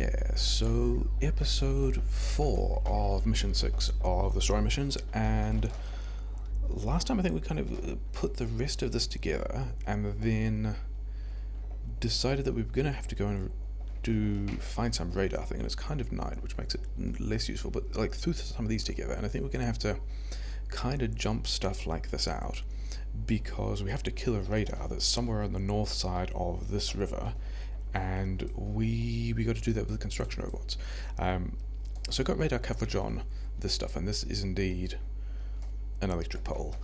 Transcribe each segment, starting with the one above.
Yeah, so episode 4 of mission 6 of the story missions, and last time I think we kind of put the rest of this together and then decided that we were going to have to go and find some radar thing, and it's kind of night, which makes it less useful, but like threw some of these together, and I think we're going to have to kind of jump stuff like this out because we have to kill a radar that's somewhere on the north side of this river, and we got to do that with the construction robots. So I got radar coverage on this stuff, and this is indeed an electric pole.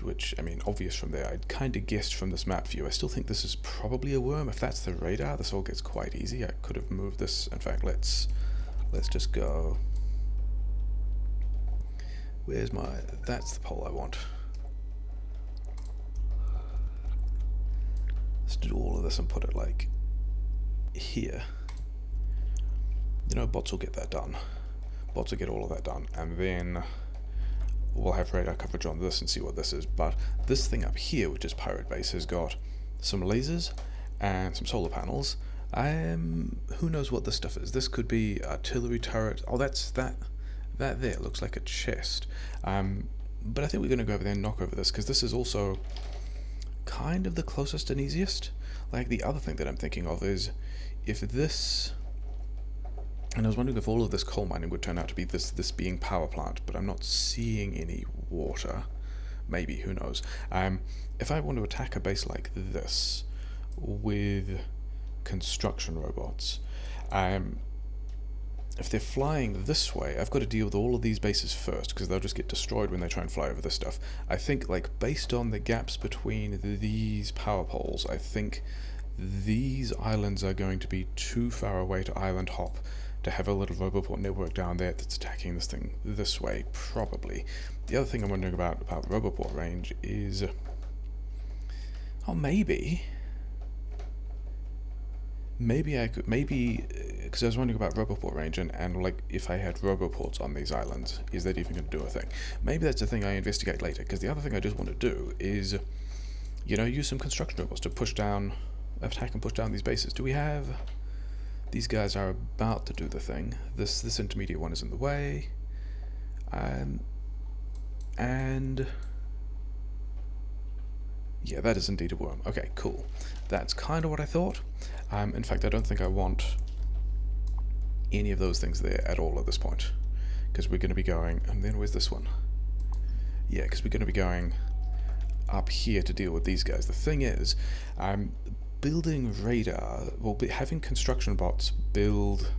Which, I mean, obvious from there. I'd kind of guessed from this map view. I still think this is probably a worm. If that's the radar, this all gets quite easy. I could have moved this. In fact, let's just go. Where's my... That's the pole I want. Let's do all of this and put it like here. You know, bots will get that done. Bots will get all of that done, and then we'll have radar coverage on this and see what this is. But this thing up here, which is Pirate Base, has got some lasers and some solar panels. Who knows what this stuff is? This could be artillery turret. Oh, that there looks like a chest. But I think we're going to go over there and knock over this, because this is also kind of the closest and easiest. Like, the other thing that I'm thinking of is if this... And I was wondering if all of this coal mining would turn out to be this being power plant, but I'm not seeing any water. Maybe, who knows. If I want to attack a base like this with construction robots, if they're flying this way, I've got to deal with all of these bases first, because they'll just get destroyed when they try and fly over this stuff. I think, like, based on the gaps between these power poles, I think these islands are going to be too far away to island hop to have a little roboport network down there that's attacking this thing this way, probably. The other thing I'm wondering about roboport range is... Oh, maybe I could... Maybe... Because I was wondering about roboport range and like, if I had roboports on these islands, is that even going to do a thing? Maybe that's a thing I investigate later, because the other thing I just want to do is, you know, use some construction robots to attack and push down these bases. Do we have... These guys are about to do the thing. This intermediate one is in the way. And... Yeah, that is indeed a worm. Okay, cool. That's kind of what I thought. In fact, I don't think I want any of those things there at all at this point, because we're going to be going... And then where's this one? Yeah, because we're going to be going up here to deal with these guys. The thing is, building radar, well, having construction bots build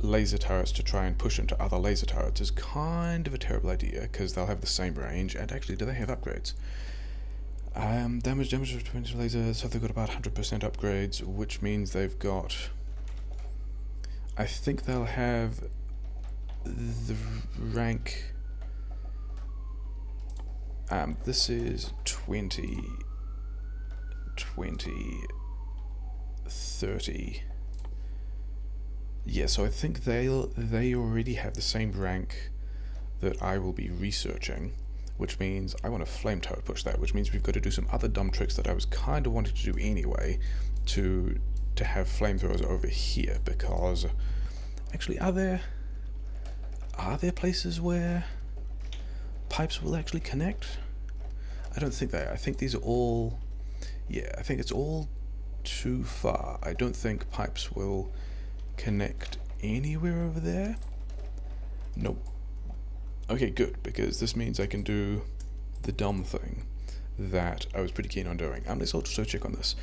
laser turrets to try and push into other laser turrets is kind of a terrible idea, because they'll have the same range, and actually, do they have upgrades? Damage of 20 lasers, so they've got about 100% upgrades, which means they've got... I think they'll have the rank... this is 20... 30. Yeah, so I think they already have the same rank that I will be researching, which means I want a flame turret push that, which means we've got to do some other dumb tricks that I was kind of wanting to do anyway to have flamethrowers over here, because actually, are there places where pipes will actually connect? I don't think they are. I think these are all... Yeah, I think it's all too far. I don't think pipes will connect anywhere over there. Nope. Okay, good, because this means I can do the dumb thing that I was pretty keen on doing. Let's also check on this.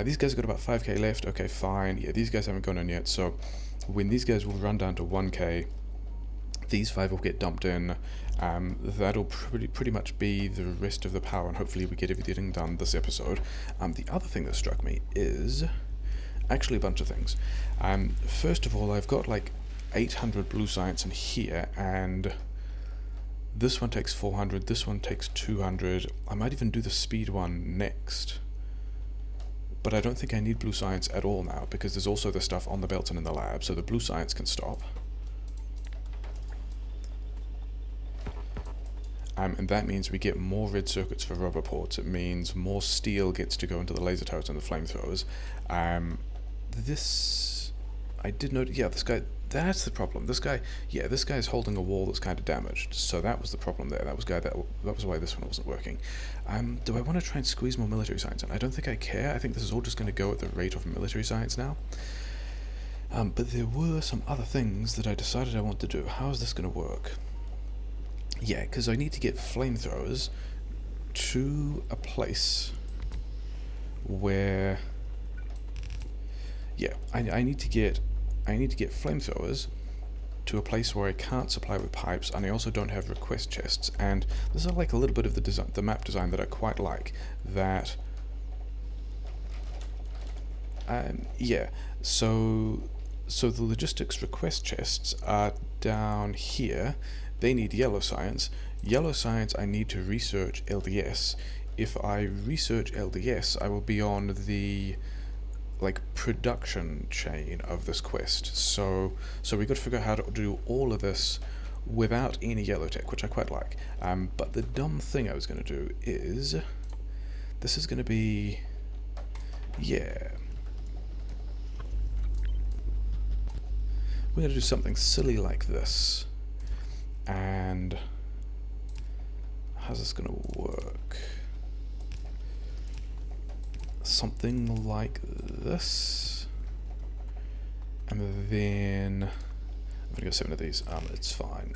These guys have got about 5k left. Okay, fine. Yeah, these guys haven't gone in yet, so when these guys will run down to 1k, these 5 will get dumped in. That'll pretty much be the rest of the power, and hopefully we get everything done this episode. The other thing that struck me is actually a bunch of things. First of all, I've got like 800 blue science in here, and this one takes 400, this one takes 200. I might even do the speed one next. But I don't think I need blue science at all now, because there's also the stuff on the belt and in the lab, so the blue science can stop. And that means we get more red circuits for rubber ports. It means more steel gets to go into the laser turrets and the flamethrowers. this, I did note, yeah, this guy, that's the problem. This guy, yeah, this guy's holding a wall that's kind of damaged, so that was the problem there. That was why this one wasn't working. Do I want to try and squeeze more military science in? I don't think I care. I think this is all just going to go at the rate of military science now. But there were some other things that I decided I want to do. How is this going to work? Yeah, because I need to get flamethrowers to a place where, yeah, I need to get flamethrowers to a place where I can't supply with pipes, and I also don't have request chests. And this is like a little bit of the map design that I quite like. That, yeah. So the logistics request chests are down here. They need yellow science. Yellow science, I need to research LDS. If I research LDS, I will be on the like production chain of this quest. So we got to figure out how to do all of this without any yellow tech, which I quite like. But the dumb thing I was going to do is, this is going to be, yeah, we're going to do something silly like this. And how's this going to work? Something like this. And then I'm going to go 7 of these. It's fine.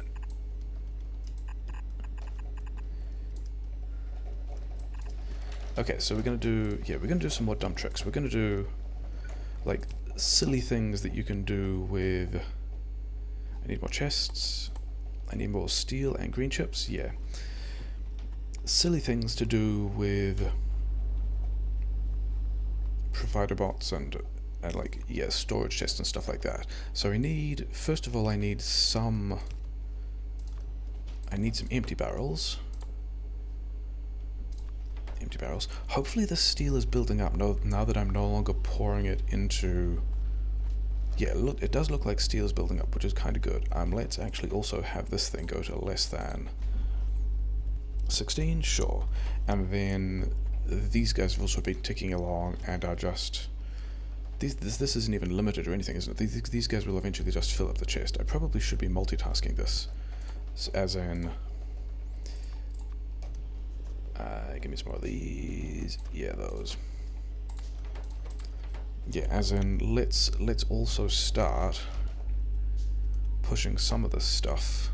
Okay, so we're going to do, yeah, we're going to do some more dumb tricks. We're going to do like silly things that you can do with, I need more chests, I need more steel and green chips, yeah. Silly things to do with provider bots and like, yeah, storage chests and stuff like that. So I need, first of all, I need some empty barrels. Empty barrels. Hopefully the steel is building up now that I'm no longer pouring it into, yeah, look, it does look like steel is building up, which is kind of good. Let's actually also have this thing go to less than 16, sure. And then these guys have also been ticking along and are just, this isn't even limited or anything, isn't it? These guys will eventually just fill up the chest. I probably should be multitasking this, as in, give me some more of these, yeah, those. Yeah, as in, let's also start pushing some of this stuff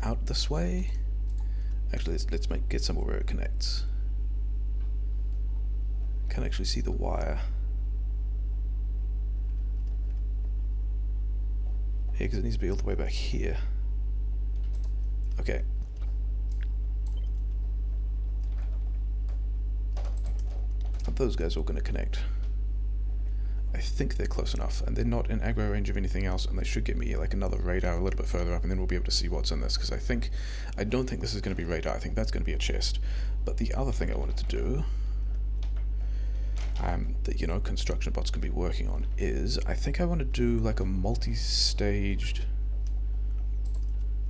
out this way. Actually, let's get somewhere where it connects. Can actually see the wire. Yeah, because it needs to be all the way back here. Okay. Are those guys all going to connect? I think they're close enough, and they're not in aggro range of anything else, and they should get me like another radar a little bit further up, and then we'll be able to see what's in this, because I don't think this is going to be radar. I think that's going to be a chest. But the other thing I wanted to do, that, you know, construction bots can be working on, is I think I want to do like a multi-staged,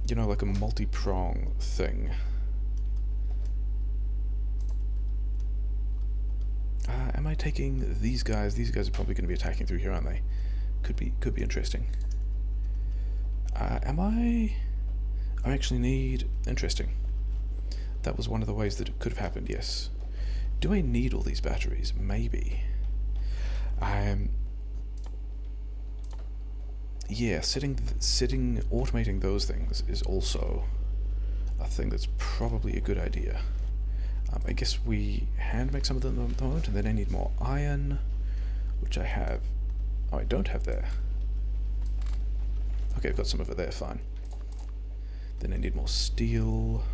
you know, like a multi-prong thing. Am I taking these guys? These guys are probably going to be attacking through here, aren't they? Could be interesting. I actually need, interesting. That was one of the ways that it could have happened, yes. Do I need all these batteries? Maybe. Yeah, automating those things is also a thing that's probably a good idea. I guess we hand make some of them at the moment, and then I need more iron, which I have. Oh, I don't have there. Okay, I've got some of it there, fine. Then I need more steel.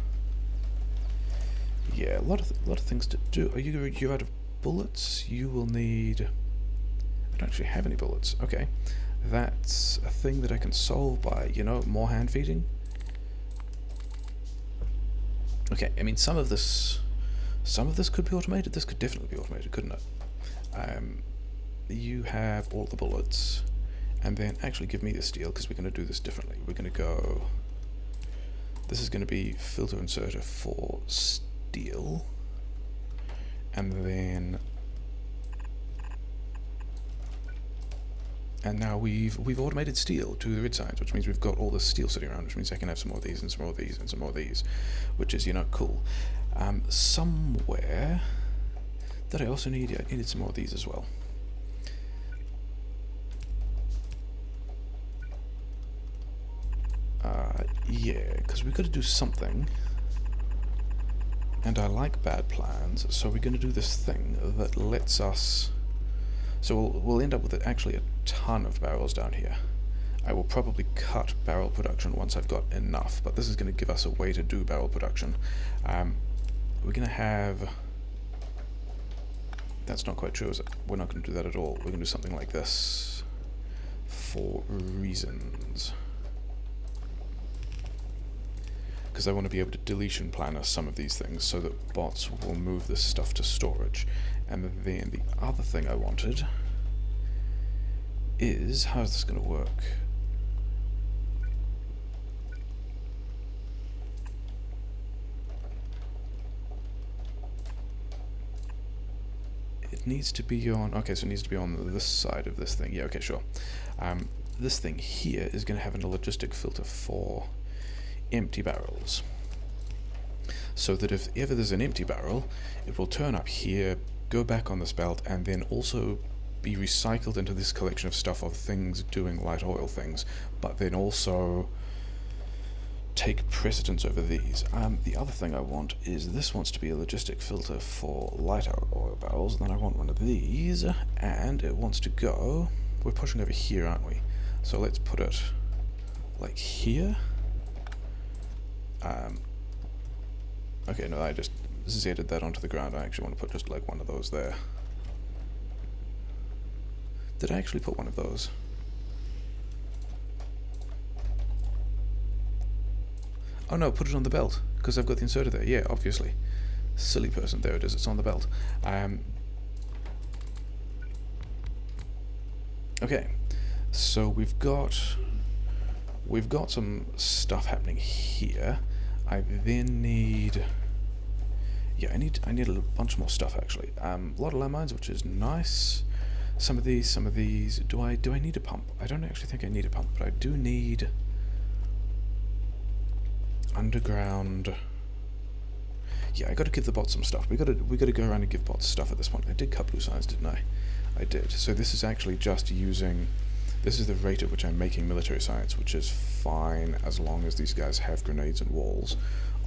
Yeah, a lot of things to do. Are you're out of bullets? You will need. I don't actually have any bullets. Okay, that's a thing that I can solve by, you know, more hand feeding. Okay, I mean some of this could be automated. This could definitely be automated, couldn't it? You have all the bullets, and then actually give me the steel, because we're going to do this differently. We're going to go. This is going to be filter inserter for steel, and then And now we've automated steel to the grid signs, which means we've got all this steel sitting around, which means I can have some more of these and some more of these and some more of these, which is, you know, cool. Somewhere that I also needed some more of these as well. Yeah, because we've got to do something. And I like bad plans, so we're going to do this thing that lets us... So we'll end up with actually a ton of barrels down here. I will probably cut barrel production once I've got enough, but this is going to give us a way to do barrel production. We're going to have... That's not quite true, is it? We're not going to do that at all. We're going to do something like this. For reasons. Because I want to be able to deletion planner some of these things so that bots will move this stuff to storage. And then the other thing I wanted is, how's this going to work? It needs to be on, okay, so it needs to be on this side of this thing. Yeah, okay, sure. This thing here is going to have a logistic filter for empty barrels, so that if ever there's an empty barrel, it will turn up here, go back on this belt, and then also be recycled into this collection of stuff of things doing light oil things, but then also take precedence over these. The other thing I want is this wants to be a logistic filter for light oil barrels, and then I want one of these, and it wants to go, we're pushing over here, aren't we? So let's put it like here. Okay, no, I just Z'd that onto the ground. I actually want to put just like one of those there. Did I actually put one of those? Oh no, put it on the belt, because I've got the inserter there. Yeah, obviously. Silly person, there it is, it's on the belt. Okay, so we've got some stuff happening here. I then need... Yeah, I need a bunch more stuff actually. A lot of landmines, which is nice. Some of these. Do I need a pump? I don't actually think I need a pump, but I do need underground. Yeah, I got to give the bots some stuff. We got to go around and give bots stuff at this point. I did cut blue signs, didn't I? I did. So this is actually just using. This is the rate at which I'm making military science, which is fine as long as these guys have grenades and walls,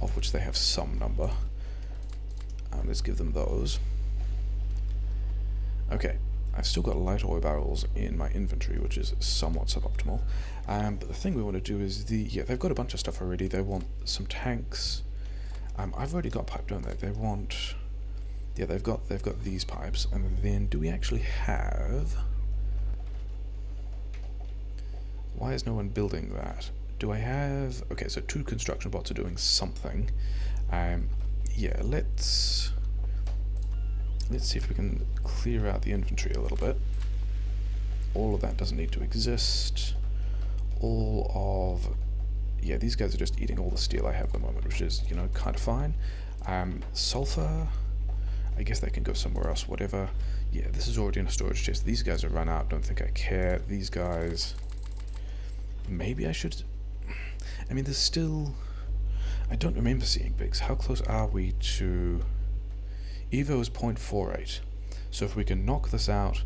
of which they have some number. Let's give them those. Okay, I've still got light oil barrels in my inventory, which is somewhat suboptimal. But the thing we want to do is they've got a bunch of stuff already. They want some tanks. I've already got pipe, don't they? They want... Yeah, they've got these pipes, and then do we actually have... Why is no one building that? Do I have... Okay, so 2 construction bots are doing something. Yeah, let's see if we can clear out the inventory a little bit. All of that doesn't need to exist. All of... Yeah, these guys are just eating all the steel I have at the moment, which is, you know, kind of fine. Sulfur... I guess they can go somewhere else, whatever. Yeah, this is already in a storage chest. These guys are run out, don't think I care. These guys... Maybe I should... I mean, there's still... I don't remember seeing bigs. How close are we to... Evo is 0.48. So if we can knock this out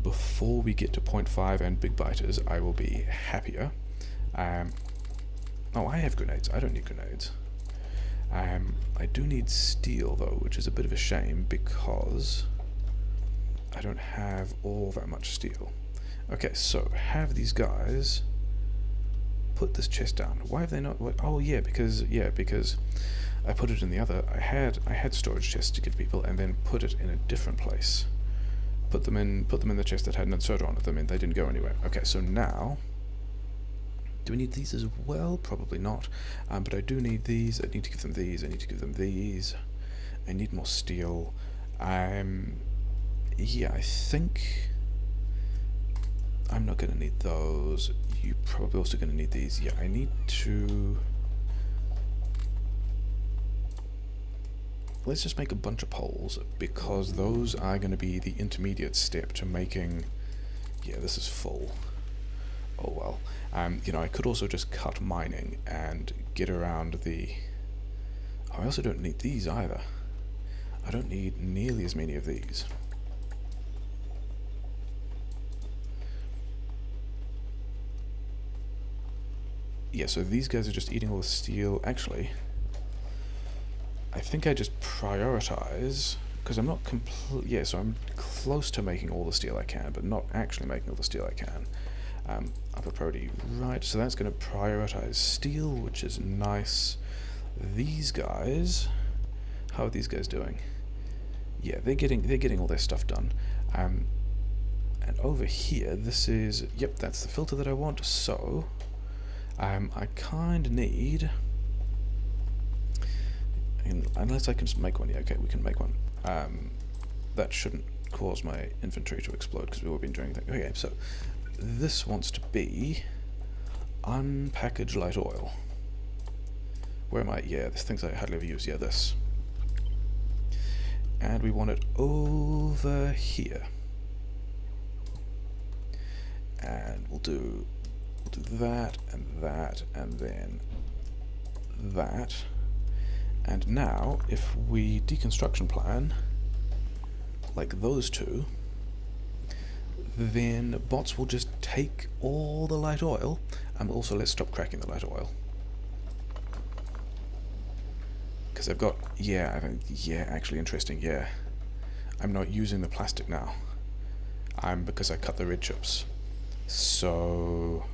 before we get to 0.5 and big biters, I will be happier. Oh, I have grenades. I don't need grenades. I do need steel, though, which is a bit of a shame because I don't have all that much steel. Okay, so have these guys put this chest down. Why have they not? Oh, yeah, because I put it in the other. I had storage chests to give people, and then put it in a different place. Put them in the chest that had an inserter on them, and they didn't go anywhere. Okay, so now. Do we need these as well? Probably not. But I do need these. I need to give them these. I need to give them these. I need more steel. Yeah, I think I'm not going to need those. You're probably also going to need these. Yeah, I need to... Let's just make a bunch of poles, because those are going to be the intermediate step to making Yeah, this is full. Oh well. You know, I could also just cut mining and get around the... Oh, I also don't need these either. I don't need nearly as many of these. Yeah, so these guys are just eating all the steel. Actually, I think I just prioritize, because I'm not yeah, so I'm close to making all the steel I can, but not actually making all the steel I can. Upper priority right, so that's going to prioritize steel, which is nice. These guys, how are these guys doing? Yeah, they're getting all their stuff done. And over here, this is, yep, that's the filter that I want. So I kind of need, unless I can just make one. Yeah, okay, we can make one. That shouldn't cause my inventory to explode because we've all been doing things. Okay, so this wants to be unpackaged light oil. Where am I? Yeah, this things I hardly ever use. Yeah, this. And we want it over here. And we'll do that, and that, and then that. And now, if we deconstruction plan, like those two, then bots will just take all the light oil, and also let's stop cracking the light oil. Because I've got, yeah, actually interesting, yeah. I'm not using the plastic now. Because I cut the red chips. So...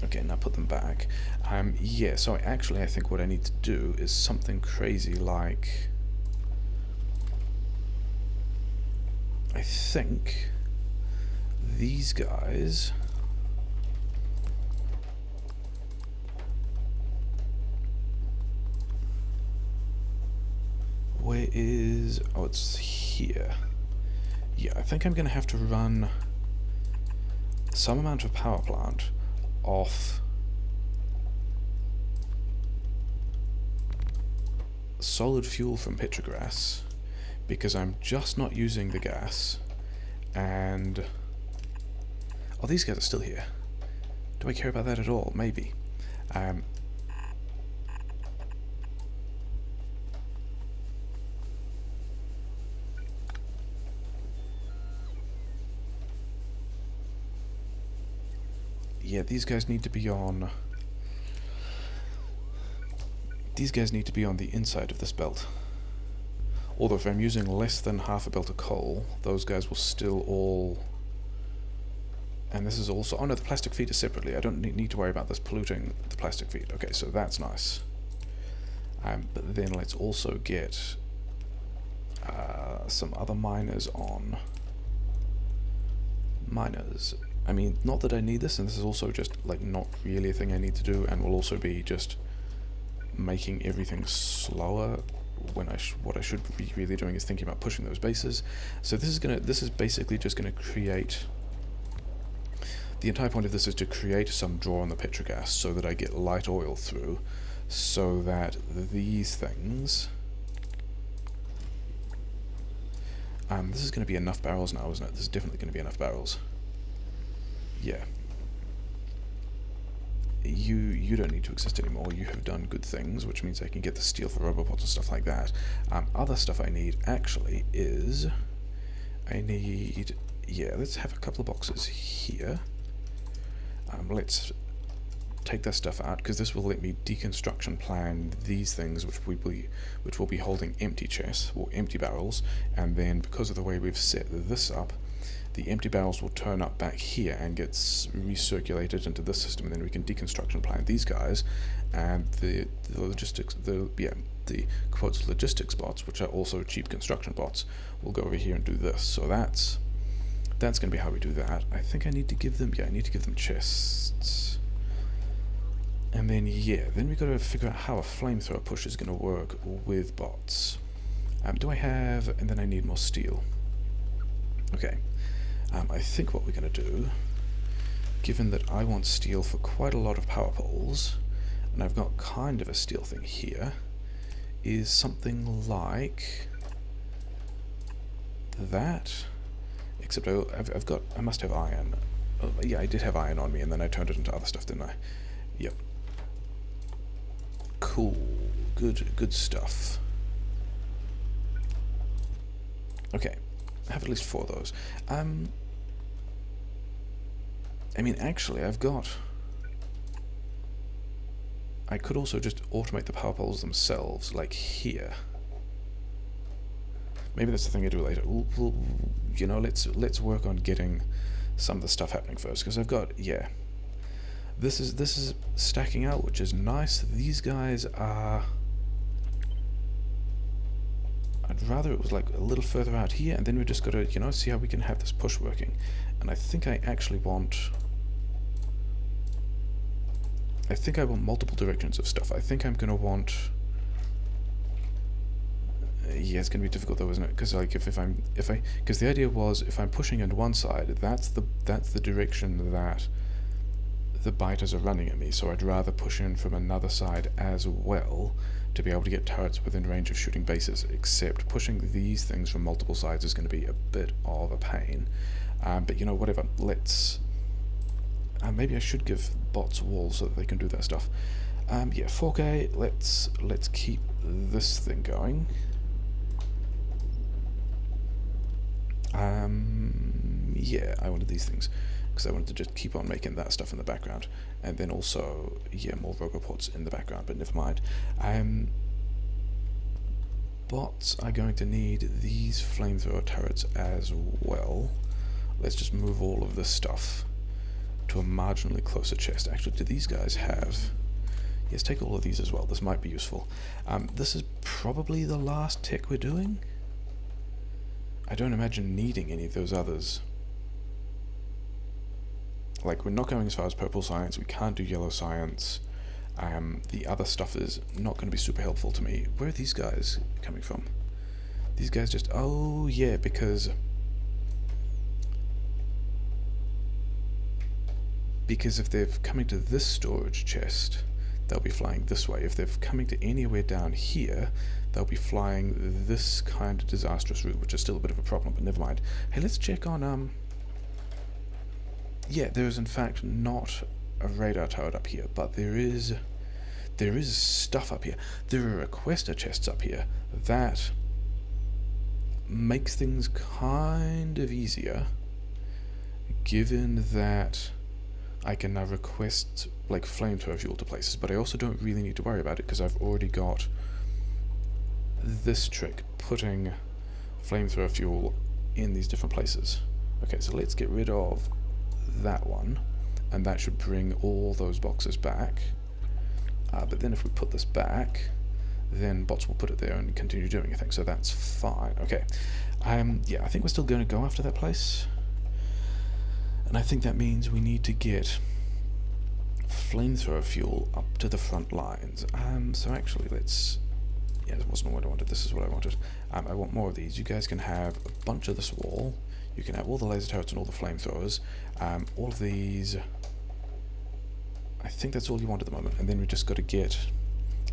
Okay, now put them back. Yeah, so actually I think what I need to do is something crazy like... I think these guys... Where is... Oh, it's here. Yeah, I think I'm going to have to run some amount of power plant off solid fuel from petrograss, because I'm just not using the gas, and... Oh, these guys are still here. Do I care about that at all? Maybe. Yeah, these guys need to be on... These guys need to be on the inside of this belt. Although if I'm using less than half a belt of coal, those guys will still all... And this is also... Oh no, the plastic feed is separately. I don't need to worry about this polluting the plastic feed. Okay, so that's nice. But then let's also get some other miners on. Miners. I mean, not that I need this, and this is also just, like, not really a thing I need to do, and will also be just making everything slower when what I should be really doing is thinking about pushing those bases. So this is basically just gonna create... The entire point of this is to create some draw on the petrogas so that I get light oil through, so that these things... this is going to be enough barrels now, isn't it? This is definitely going to be enough barrels. Yeah. You don't need to exist anymore. You have done good things, which means I can get the steel for robopods and stuff like that. Other stuff I need, actually, is... I need... Yeah, let's have a couple of boxes here. Let's take that stuff out, because this will let me deconstruction plan these things, which will be holding empty chests, or empty barrels, and then because of the way we've set this up, the empty barrels will turn up back here and get recirculated into this system, and then we can deconstruction plan these guys, and the logistics, the quotes logistics bots, which are also cheap construction bots, will go over here and do this. So that's going to be how we do that. I think I need to give them, I need to give them chests. And then, yeah, then we've got to figure out how a flamethrower push is going to work with bots. Do I have... and then I need more steel. Okay. I think what we're going to do, given that I want steel for quite a lot of power poles, and I've got kind of a steel thing here, is something like that, except I must have iron. Oh, yeah, I did have iron on me, and then I turned it into other stuff, didn't I? Yep. Cool. Good stuff. Okay, I have at least 4 of those. I mean, actually, I could also just automate the power poles themselves, like here. Maybe that's the thing I do later. You know, let's work on getting some of the stuff happening first, because I've got, yeah. This is stacking out, which is nice. These guys are... I'd rather it was like a little further out here, and then we just got to, you know, see how we can have this push working. And I think I actually want... I think I want multiple directions of stuff. I think I'm going to want... yeah, it's going to be difficult though, isn't it? Because like because the idea was if I'm pushing into one side, that's the direction that the biters are running at me. So I'd rather push in from another side as well to be able to get turrets within range of shooting bases. Except pushing these things from multiple sides is going to be a bit of a pain. But you know, whatever. Let's. Maybe I should give bots walls so that they can do that stuff. Yeah, 4K. Let's keep this thing going. Yeah, I wanted these things because I wanted to just keep on making that stuff in the background, and then also, yeah, more roboports in the background, but never mind. Bots are going to need these flamethrower turrets as well. Let's just move all of this stuff to a marginally closer chest. Actually, do these guys have... Yes, take all of these as well. This might be useful. This is probably the last tech we're doing. I don't imagine needing any of those others. Like, we're not going as far as purple science, we can't do yellow science. The other stuff is not going to be super helpful to me. Where are these guys coming from? These guys just... Oh, yeah, because if they're coming to this storage chest, they'll be flying this way. If they're coming to anywhere down here, they'll be flying this kind of disastrous route, which is still a bit of a problem, but never mind. Hey, let's check on, yeah, there is in fact not a radar turret up here, but there is stuff up here. There are requester chests up here. That makes things kind of easier, given that I can now request like flamethrower fuel to places, but I also don't really need to worry about it because I've already got this trick, putting flamethrower fuel in these different places. Okay, so let's get rid of that one, and that should bring all those boxes back. But then if we put this back, then bots will put it there and continue doing a thing, so that's fine. Okay, yeah, I think we're still going to go after that place, and I think that means we need to get flamethrower fuel up to the front lines. So actually, let's... Yeah, this wasn't what I wanted, this is what I wanted. I want more of these. You guys can have a bunch of this wall. You can have all the laser turrets and all the flamethrowers. All of these... I think that's all you want at the moment. And then we just got to get...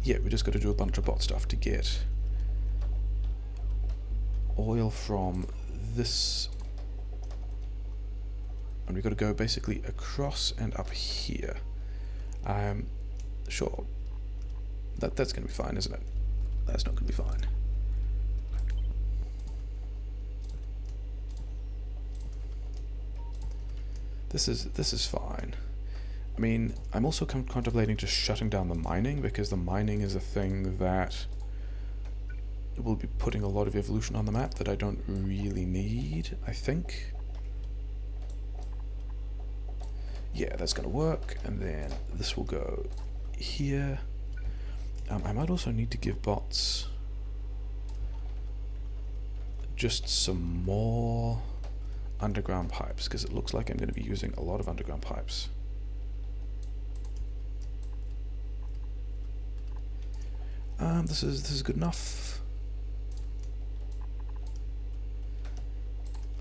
Yeah, we just got to do a bunch of bot stuff to get oil from this... And we've got to go basically across and up here. Sure. That's going to be fine, isn't it? That's not going to be fine. This is fine. I mean, I'm also contemplating just shutting down the mining, because the mining is a thing that will be putting a lot of evolution on the map that I don't really need, I think. Yeah, that's going to work, and then this will go here. I might also need to give bots just some more underground pipes, because it looks like I'm going to be using a lot of underground pipes. This is good enough.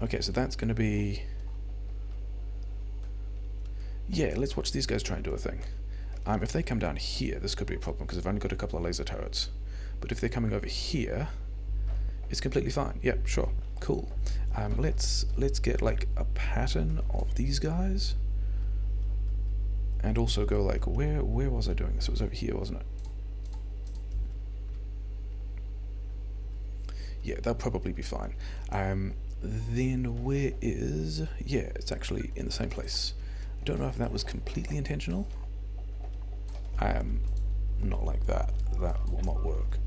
Okay, so that's going to be... Yeah, let's watch these guys try and do a thing. If they come down here, this could be a problem, because I've only got a couple of laser turrets. But if they're coming over here, it's completely fine. Yep, sure, cool. Let's get like a pattern of these guys, and also go like, where was I doing this? It was over here, wasn't it? Yeah, they'll probably be fine. Then where is... yeah, it's actually in the same place. I don't know if that was completely intentional. Not like that. That will not work.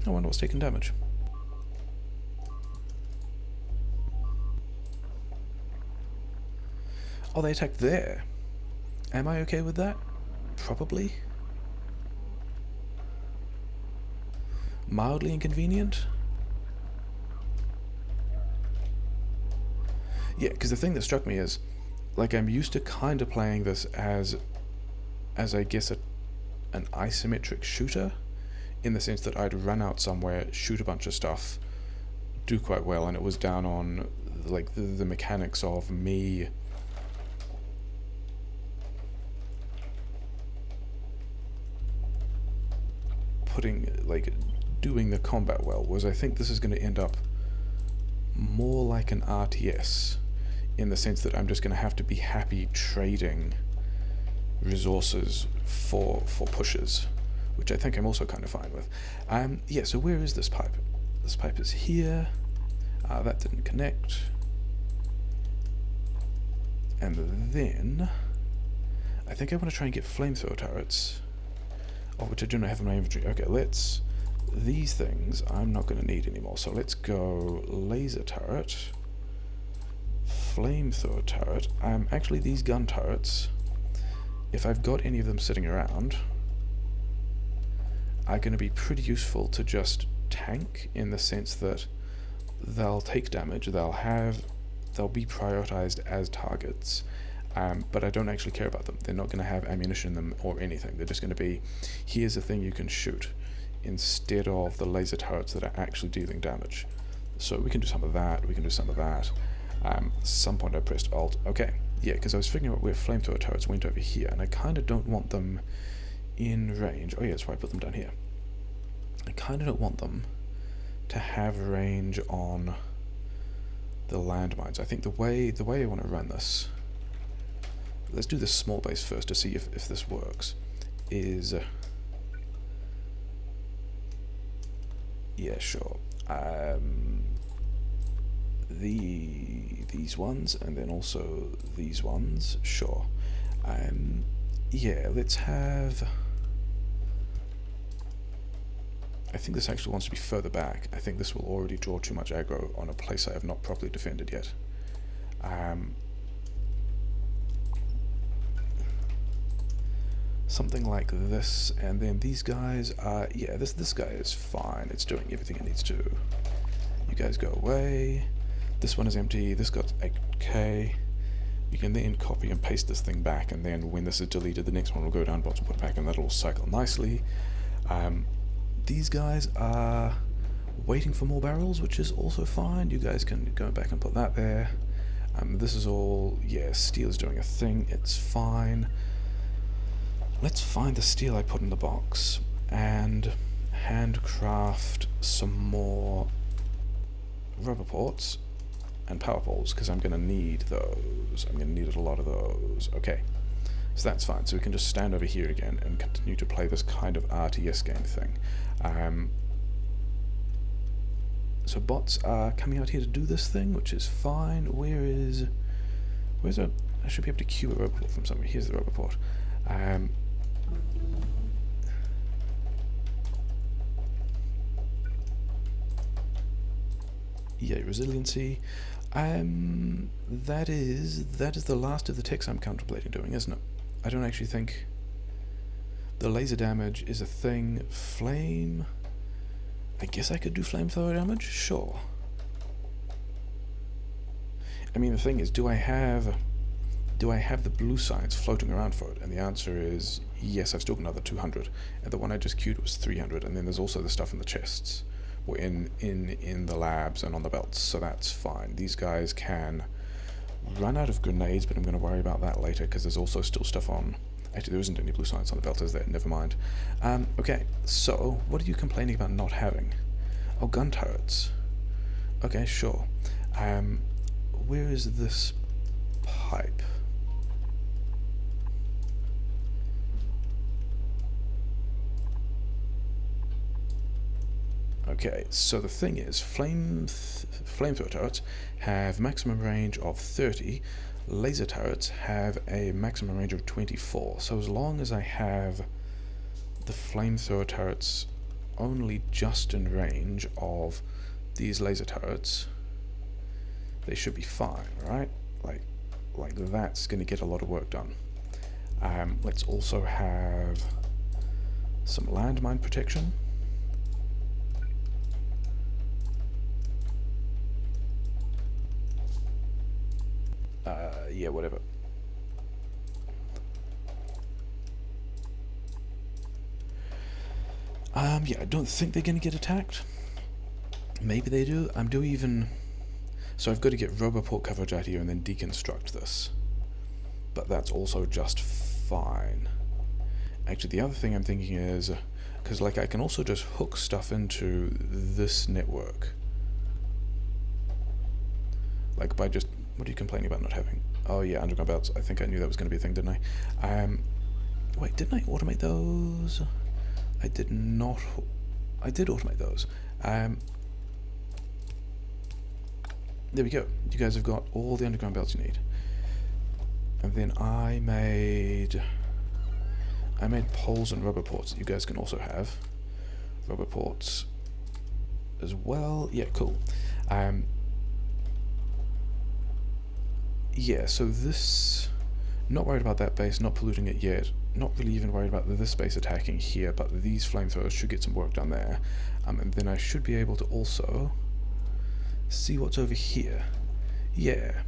I wonder what's taking damage. Oh, they attacked there. Am I okay with that? Probably. Mildly inconvenient? Yeah, because the thing that struck me is, like, I'm used to kind of playing this as I guess an isometric shooter, in the sense that I'd run out somewhere, shoot a bunch of stuff, do quite well, and it was down on like the mechanics of me doing the combat well. Whereas I think this is going to end up more like an RTS, in the sense that I'm just going to have to be happy trading resources for pushes, which I think I'm also kind of fine with. Yeah, so where is this pipe? This pipe is here. That didn't connect. And then I think I want to try and get flamethrower turrets, of which I do not have in my inventory. Okay, these things I'm not going to need anymore, so let's go laser turret, flamethrower turret. Actually, these gun turrets, if I've got any of them sitting around, are going to be pretty useful to just tank, in the sense that they'll take damage, they'll be prioritized as targets, but I don't actually care about them. They're not going to have ammunition in them or anything. They're just going to be, here's a thing you can shoot, instead of the laser turrets that are actually dealing damage. So we can do some of that, we can do some of that. Some point I pressed Alt. Okay, yeah, because I was figuring out where flamethrower turrets went over here, and I kind of don't want them in range. Oh yeah, that's why I put them down here. I kind of don't want them to have range on the landmines. I think the way I want to run this, let's do this small base first to see if this works, is... yeah, sure. These ones, and then also these ones, sure. Yeah, let's have... I think this actually wants to be further back. I think this will already draw too much aggro on a place I have not properly defended yet. Something like this, and then these guys are... yeah, this guy is fine. It's doing everything it needs to. You guys go away. This one is empty. This got 8k. You can then copy and paste this thing back, and then when this is deleted, the next one will go down, bots will put it back, and that'll cycle nicely. These guys are waiting for more barrels, which is also fine. You guys can go back and put that there. This is all... yeah, steel is doing a thing. It's fine. Let's find the steel I put in the box and handcraft some more rubber ports and power poles, because I'm going to need those. I'm going to need a lot of those. Okay, so that's fine. So we can just stand over here again and continue to play this kind of RTS game thing. So bots are coming out here to do this thing, which is fine. Where's I should be able to queue a rubber port from somewhere. Here's the rubber port. Yeah, resiliency. That is the last of the ticks I'm contemplating doing, isn't it? I don't actually think the laser damage is a thing. Flame. I guess I could do flamethrower damage. Sure. I mean, the thing is, do I have the blue signs floating around for it? And the answer is yes. I've still got another 200, and the one I just queued was 300. And then there's also the stuff in the chests, or in the labs and on the belts. So that's fine. These guys can run out of grenades, but I'm going to worry about that later, because there's also still stuff on Actually, there isn't any blue science on the belt, is there? Never mind. Okay, so what are you complaining about not having? Oh, gun turrets. Okay, sure. Where is this pipe? Okay, so the thing is, flamethrower turrets have maximum range of 30, laser turrets have a maximum range of 24, so as long as I have the flamethrower turrets only just in range of these laser turrets, they should be fine, right? Like that's going to get a lot of work done. Let's also have some landmine protection. Yeah, whatever. Yeah, I don't think they're going to get attacked. Maybe they do. So I've got to get Roboport coverage out here and then deconstruct this. But that's also just fine. Actually, the other thing I'm thinking is, because like I can also just hook stuff into this network. Like by just, what are you complaining about not having? Oh yeah, underground belts. I think I knew that was going to be a thing, didn't I? Wait, didn't I automate those? I did not. I did automate those. There we go. You guys have got all the underground belts you need. And then I made poles and rubber ports that you guys can also have. Rubber ports as well. Yeah, cool. Yeah, so this, not worried about that base, not polluting it yet, not really even worried about this base attacking here, but these flamethrowers should get some work done there. And then I should be able to also see what's over here. Yeah.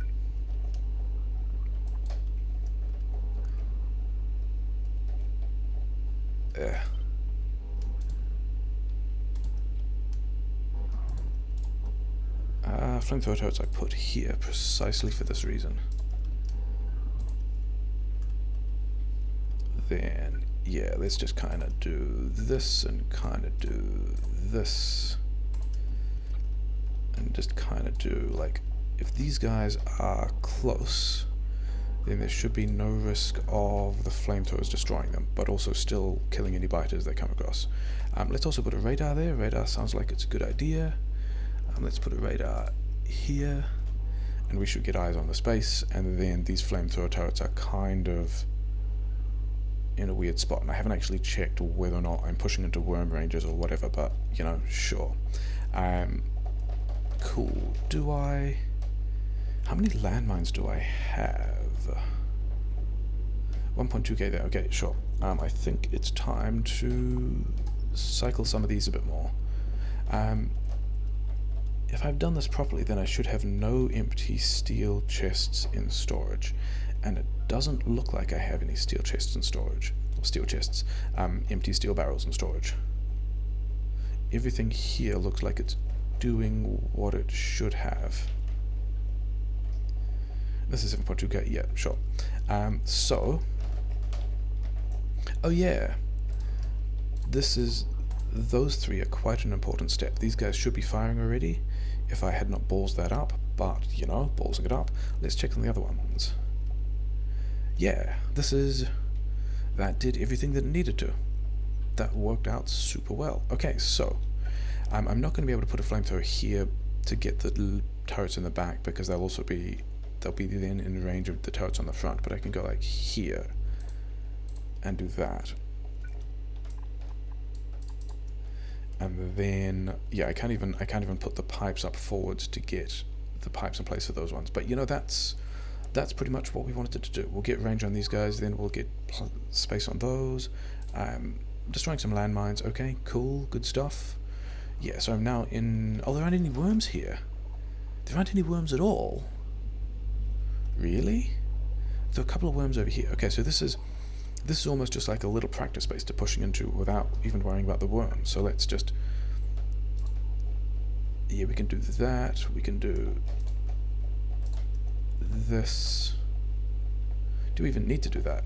Flamethrower turrets I put here precisely for this reason. Then, yeah, let's just kind of do this and kind of do this. And just kind of do, like, if these guys are close, then there should be no risk of the flamethrowers destroying them, but also still killing any biters they come across. Let's also put a radar there. Radar sounds like it's a good idea. Let's put a radar here, and we should get eyes on the space, and then these flamethrower turrets are kind of in a weird spot, and I haven't actually checked whether or not I'm pushing into worm ranges or whatever, but, you know, sure. Cool. How many landmines do I have? 1.2k there. Okay, sure. I think it's time to cycle some of these a bit more. If I've done this properly, then I should have no empty steel chests in storage. And it doesn't look like I have any steel chests in storage. Or steel chests. Empty steel barrels in storage. Everything here looks like it's doing what it should have. This is 7.2k, yeah, sure. Oh yeah, those three are quite an important step. These guys should be firing already, if I had not ballsed that up, but, you know, ballsing it up. Let's check on the other ones. Yeah, that did everything that it needed to. That worked out super well. Okay, so, I'm not going to be able to put a flamethrower here to get the turrets in the back, because they'll be then in range of the turrets on the front, but I can go like here and do that. And then, yeah, I can't even put the pipes up forwards to get the pipes in place for those ones. But, you know, that's pretty much what we wanted to do. We'll get range on these guys, then we'll get space on those. Destroying some landmines. Okay, cool, good stuff. Yeah, so I'm now in... Oh, there aren't any worms here. There aren't any worms at all. Really? There are a couple of worms over here. Okay, so this is almost just like a little practice space to pushing into without even worrying about the worms. So let's just... Yeah, we can do that. We can do this. Do we even need to do that?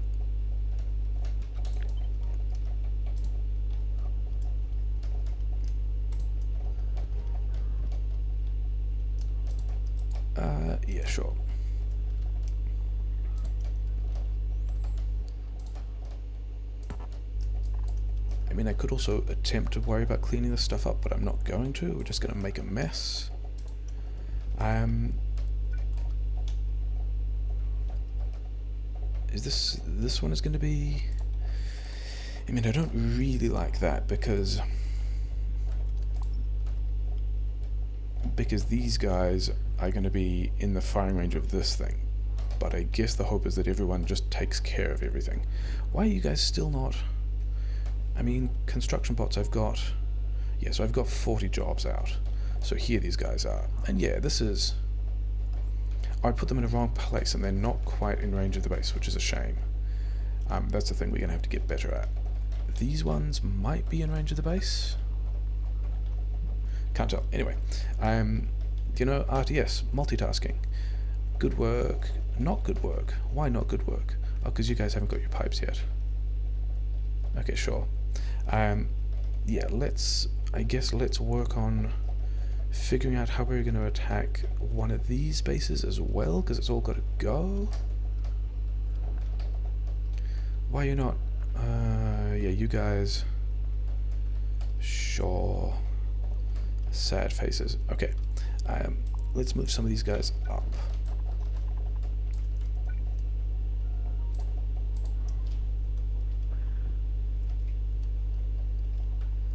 Yeah, sure. I mean, I could also attempt to worry about cleaning this stuff up, but I'm not going to. We're just going to make a mess. Is this one is going to be... I mean, I don't really like that because these guys are going to be in the firing range of this thing. But I guess the hope is that everyone just takes care of everything. Why are you guys still not... I mean, construction bots I've got... Yeah, so I've got 40 jobs out. So here these guys are. And yeah, this is... I put them in a wrong place and they're not quite in range of the base, which is a shame. That's the thing we're going to have to get better at. These ones might be in range of the base. Can't tell. Anyway, you know, RTS, multitasking. Good work, not good work. Why not good work? Oh, because you guys haven't got your pipes yet. Okay, sure. Yeah, I guess let's work on figuring out how we're going to attack one of these bases as well, because it's all got to go. Why are you not... yeah, you guys... Sure. Sad faces. Okay. Let's move some of these guys up.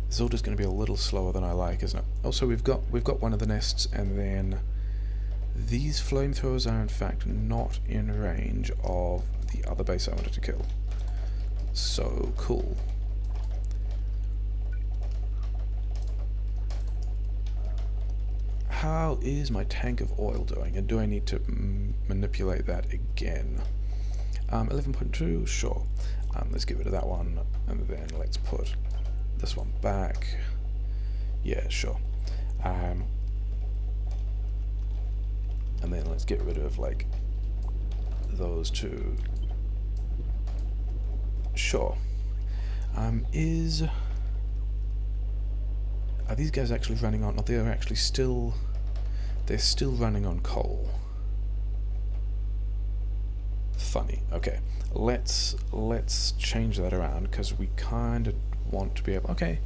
This is all just going to be a little slower than I like, isn't it? Also, we've got one of the nests, and then these flamethrowers are in fact not in range of the other base I wanted to kill. So cool. How is my tank of oil doing, and do I need to manipulate that again? 11.2, sure. Let's get rid of that one, and then let's put this one back. Yeah, sure. And then let's get rid of, like, those two. Sure. Are these guys actually running on... No, they're actually still... They're still running on coal. Funny. Okay. Let's change that around, because we kind of want to be able... Okay.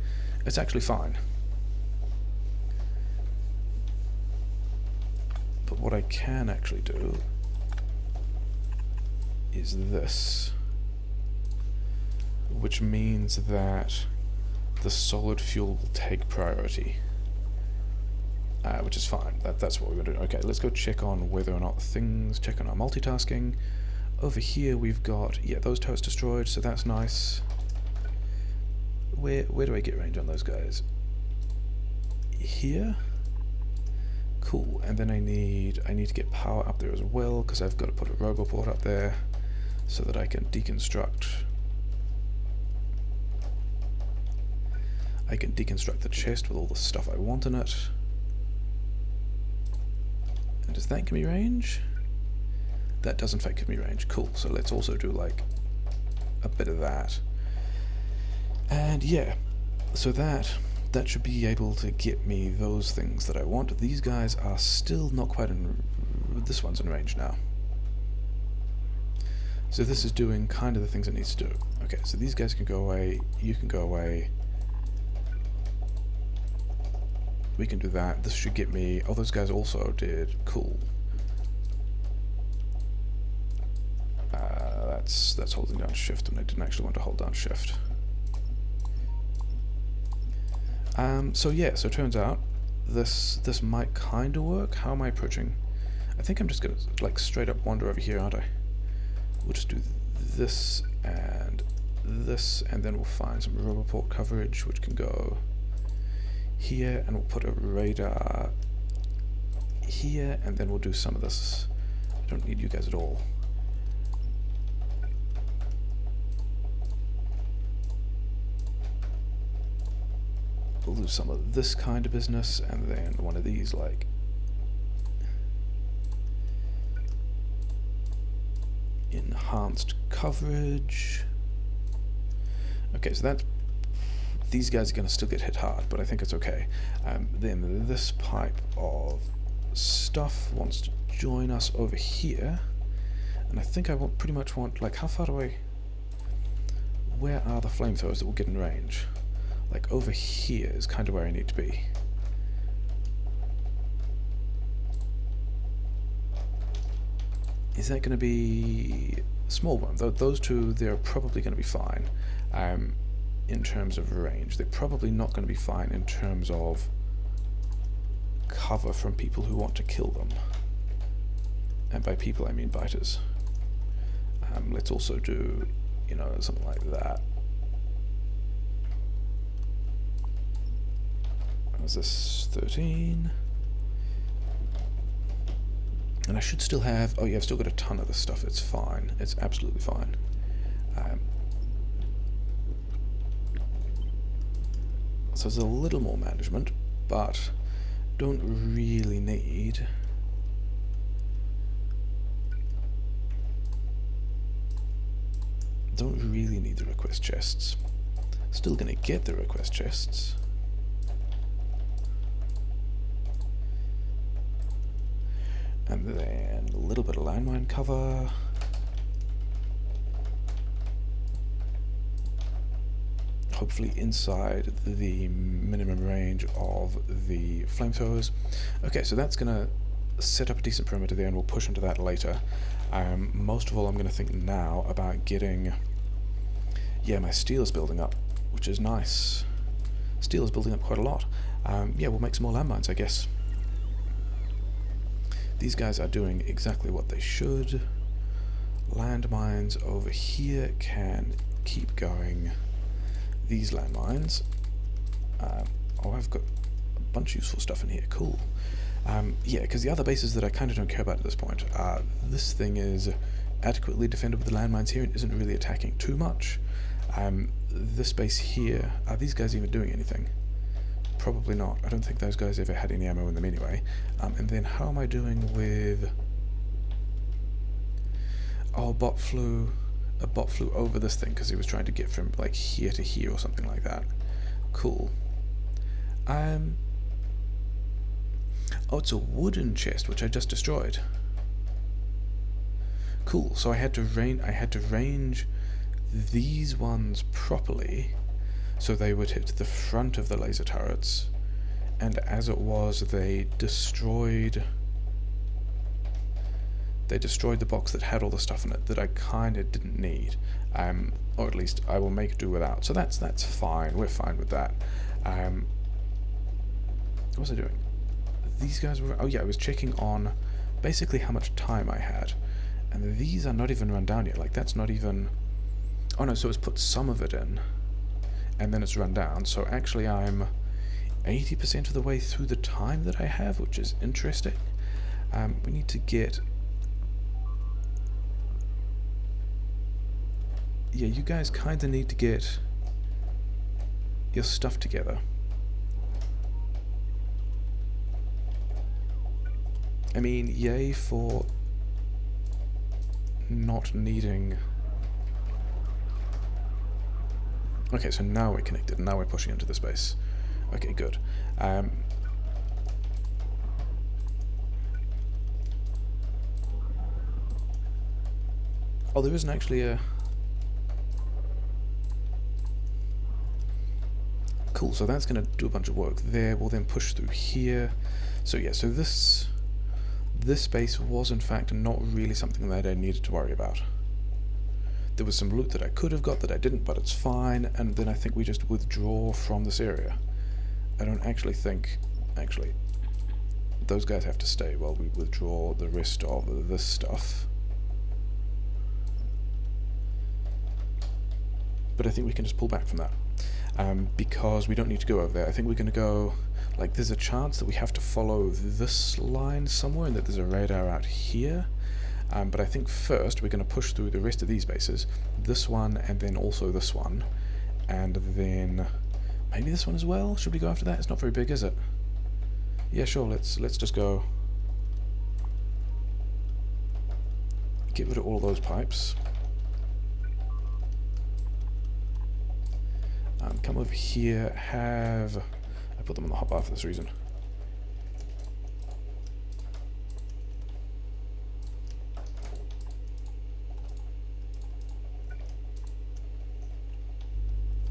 It's actually fine. But what I can actually do is this, which means that the solid fuel will take priority, which is fine. That's what we're going to do. Okay, let's go check on whether or not check on our multitasking. Over here we've got, yeah, those turrets destroyed, so that's nice. Where do I get range on those guys? Here? Cool, and then I need to get power up there as well, because I've got to put a roboport up there so that I can deconstruct. I can deconstruct the chest with all the stuff I want in it. And does that give me range? That does in fact give me range. Cool, so let's also do like a bit of that. And yeah, so that should be able to get me those things that I want. These guys are still not quite in... This one's in range now. So this is doing kind of the things it needs to do. Okay, so these guys can go away, you can go away. We can do that. This should get me... Oh, those guys also did. Cool. That's holding down shift, and I didn't actually want to hold down shift. So yeah, so it turns out this might kind of work. How am I approaching? I think I'm just gonna like straight up wander over here, aren't I? We'll just do this, and then we'll find some roboport coverage, which can go here, and we'll put a radar here, and then we'll do some of this. I don't need you guys at all. We'll do some of this kind of business, and then one of these, like enhanced coverage. Okay, so that's... These guys are going to still get hit hard, but I think it's okay. Then this pipe of stuff wants to join us over here. And I think I pretty much want, like, how far do I... Where are the flamethrowers that will get in range? Like, over here is kind of where I need to be. Is that going to be a small one? Those two, they're probably going to be fine in terms of range. They're probably not going to be fine in terms of cover from people who want to kill them. And by people, I mean biters. Let's also do, you know, something like that. How's this? 13. And I should still have... Oh yeah, I've still got a ton of this stuff. It's fine. It's absolutely fine. So there's a little more management, but don't really need... Don't really need the request chests. Still gonna get the request chests. And then a little bit of landmine cover. Hopefully inside the minimum range of the flamethrowers. Okay, so that's gonna set up a decent perimeter there, and we'll push into that later. Most of all, I'm going to think now about getting... Yeah, my steel is building up, which is nice. Steel is building up quite a lot. Yeah, we'll make some more landmines, I guess. These guys are doing exactly what they should. Landmines over here can keep going. These landmines... oh, I've got a bunch of useful stuff in here. Cool. Yeah, because the other bases that I kind of don't care about at this point, this thing is adequately defended with the landmines here and isn't really attacking too much. This base here, are these guys even doing anything? Probably not. I don't think those guys ever had any ammo in them anyway. And then how am I doing with... Oh, a bot flew over this thing because he was trying to get from like here to here or something like that. Cool. Oh, it's a wooden chest, which I just destroyed. Cool, so I had to range these ones properly, so they would hit the front of the laser turrets, and as it was, they destroyed the box that had all the stuff in it that I kind of didn't need, or at least I will make do without. So that's fine. We're fine with that. What was I doing? These guys were... Oh yeah, I was checking on basically how much time I had. And these are not even run down yet. Like, that's not even... Oh no, so it's put some of it in. And then it's run down. So actually I'm 80% of the way through the time that I have, which is interesting. We need to get... Yeah, you guys kind of need to get your stuff together. I mean, yay for not needing... Okay, so now we're connected, now we're pushing into the space. Okay, good. Oh, there isn't actually a... Cool, so that's going to do a bunch of work there. We'll then push through here. So yeah, so this space was in fact not really something that I needed to worry about. There was some loot that I could have got that I didn't, but it's fine, and then I think we just withdraw from this area. I don't actually think... Actually, those guys have to stay while we withdraw the rest of this stuff. But I think we can just pull back from that. Because we don't need to go over there. I think we're going to go... Like, there's a chance that we have to follow this line somewhere and that there's a radar out here. But I think first we're going to push through the rest of these bases. This one, and then also this one. And then... Maybe this one as well? Should we go after that? It's not very big, is it? Yeah, sure, let's just go... Get rid of all those pipes. Come over here, have... I put them on the hotbar for this reason.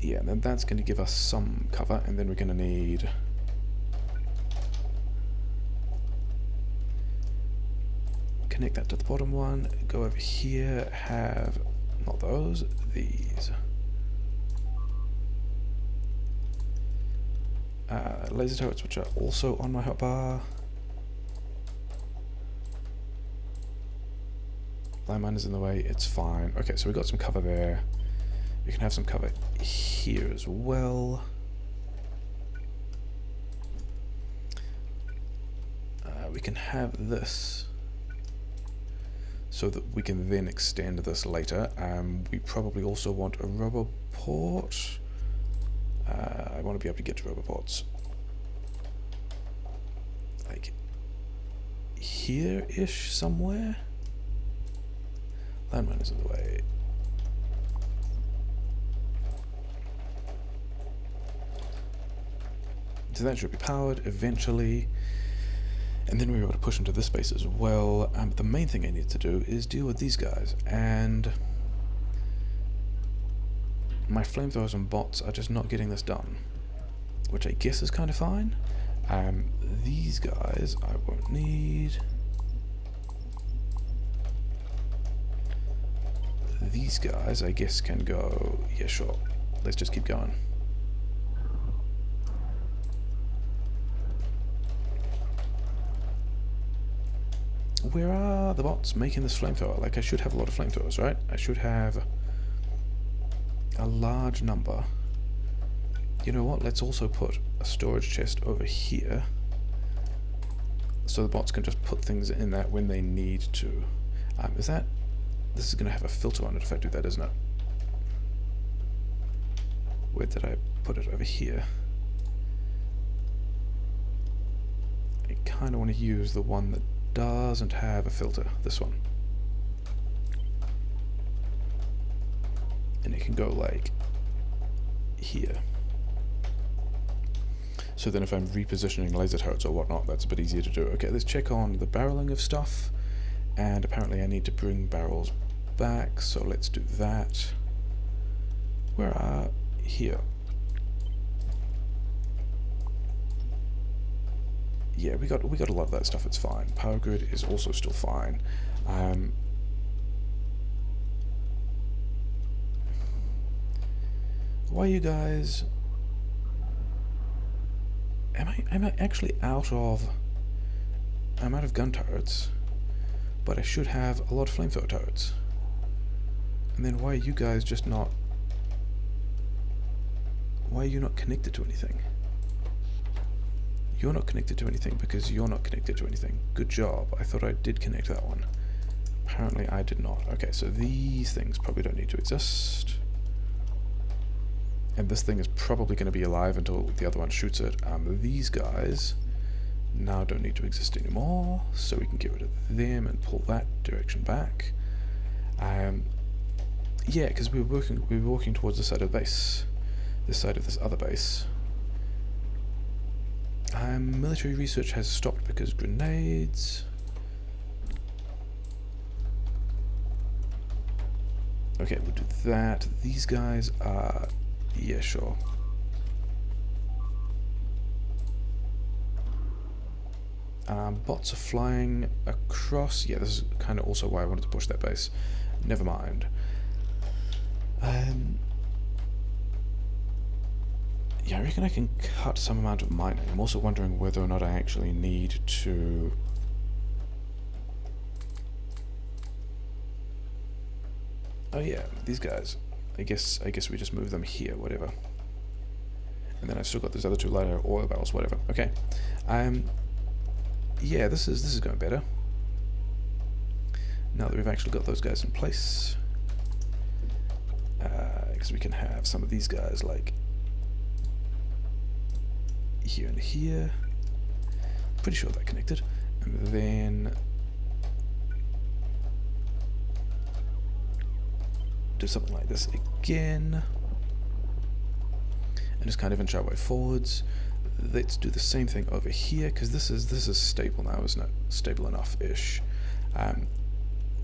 Yeah, and then that's going to give us some cover, and then we're going to need... connect that to the bottom one, go over here, have... not those, these. Laser turrets, which are also on my hotbar. Landmine is in the way, it's fine. Okay, so we got some cover there. We can have some cover here as well. We can have this so that we can then extend this later. We probably also want a roboport. I want to be able to get to roboports. Like here-ish somewhere? Landmine is in the way. So that should be powered eventually. And then we're able to push into this space as well. The main thing I need to do is deal with these guys. And my flamethrowers and bots are just not getting this done, which I guess is kind of fine. These guys I won't need. These guys I guess can go, yeah sure, let's just keep going. Where are the bots making this flamethrower? Like I should have a lot of flamethrowers, right? I should have a large number. You know what, let's also put a storage chest over here so the bots can just put things in that when they need to. This is going to have a filter on it if I do that, isn't it? Where did I put it? Over here. I kind of want to use the one that doesn't have a filter, this one. And it can go like here. So then if I'm repositioning laser turrets or whatnot, that's a bit easier to do. Okay, let's check on the barreling of stuff. And apparently I need to bring barrels back, so let's do that. Where are... here. Yeah, we got a lot of that stuff, it's fine. Power grid is also still fine. Why you guys... Am I actually out of... I'm out of gun turrets, but I should have a lot of flamethrower turrets. And then why are you guys just not... why are you not connected to anything? You're not connected to anything because you're not connected to anything. Good job. I thought I did connect that one. Apparently I did not. Okay, so these things probably don't need to exist. And this thing is probably going to be alive until the other one shoots it. These guys now don't need to exist anymore, so we can get rid of them and pull that direction back. Yeah, because we were walking towards this side of the base. This side of this other base. Military research has stopped because grenades. Okay, we'll do that. These guys are... yeah, sure. Bots are flying across. Yeah, this is kind of also why I wanted to push that base. Never mind. Yeah, I reckon I can cut some amount of mining. I'm also wondering whether or not I actually need to... oh yeah, these guys. I guess we just move them here, whatever. And then I've still got those other two lighter oil barrels, whatever. Okay. Yeah, this is going better. Now that we've actually got those guys in place. Because we can have some of these guys like here and here. Pretty sure they're connected. And then do something like this again. And just kind of inch our way forwards. Let's do the same thing over here, because this is stable now, isn't it? Stable enough-ish.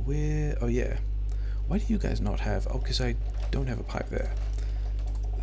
Where... oh yeah. Why do you guys not have... oh, because I don't have a pipe there.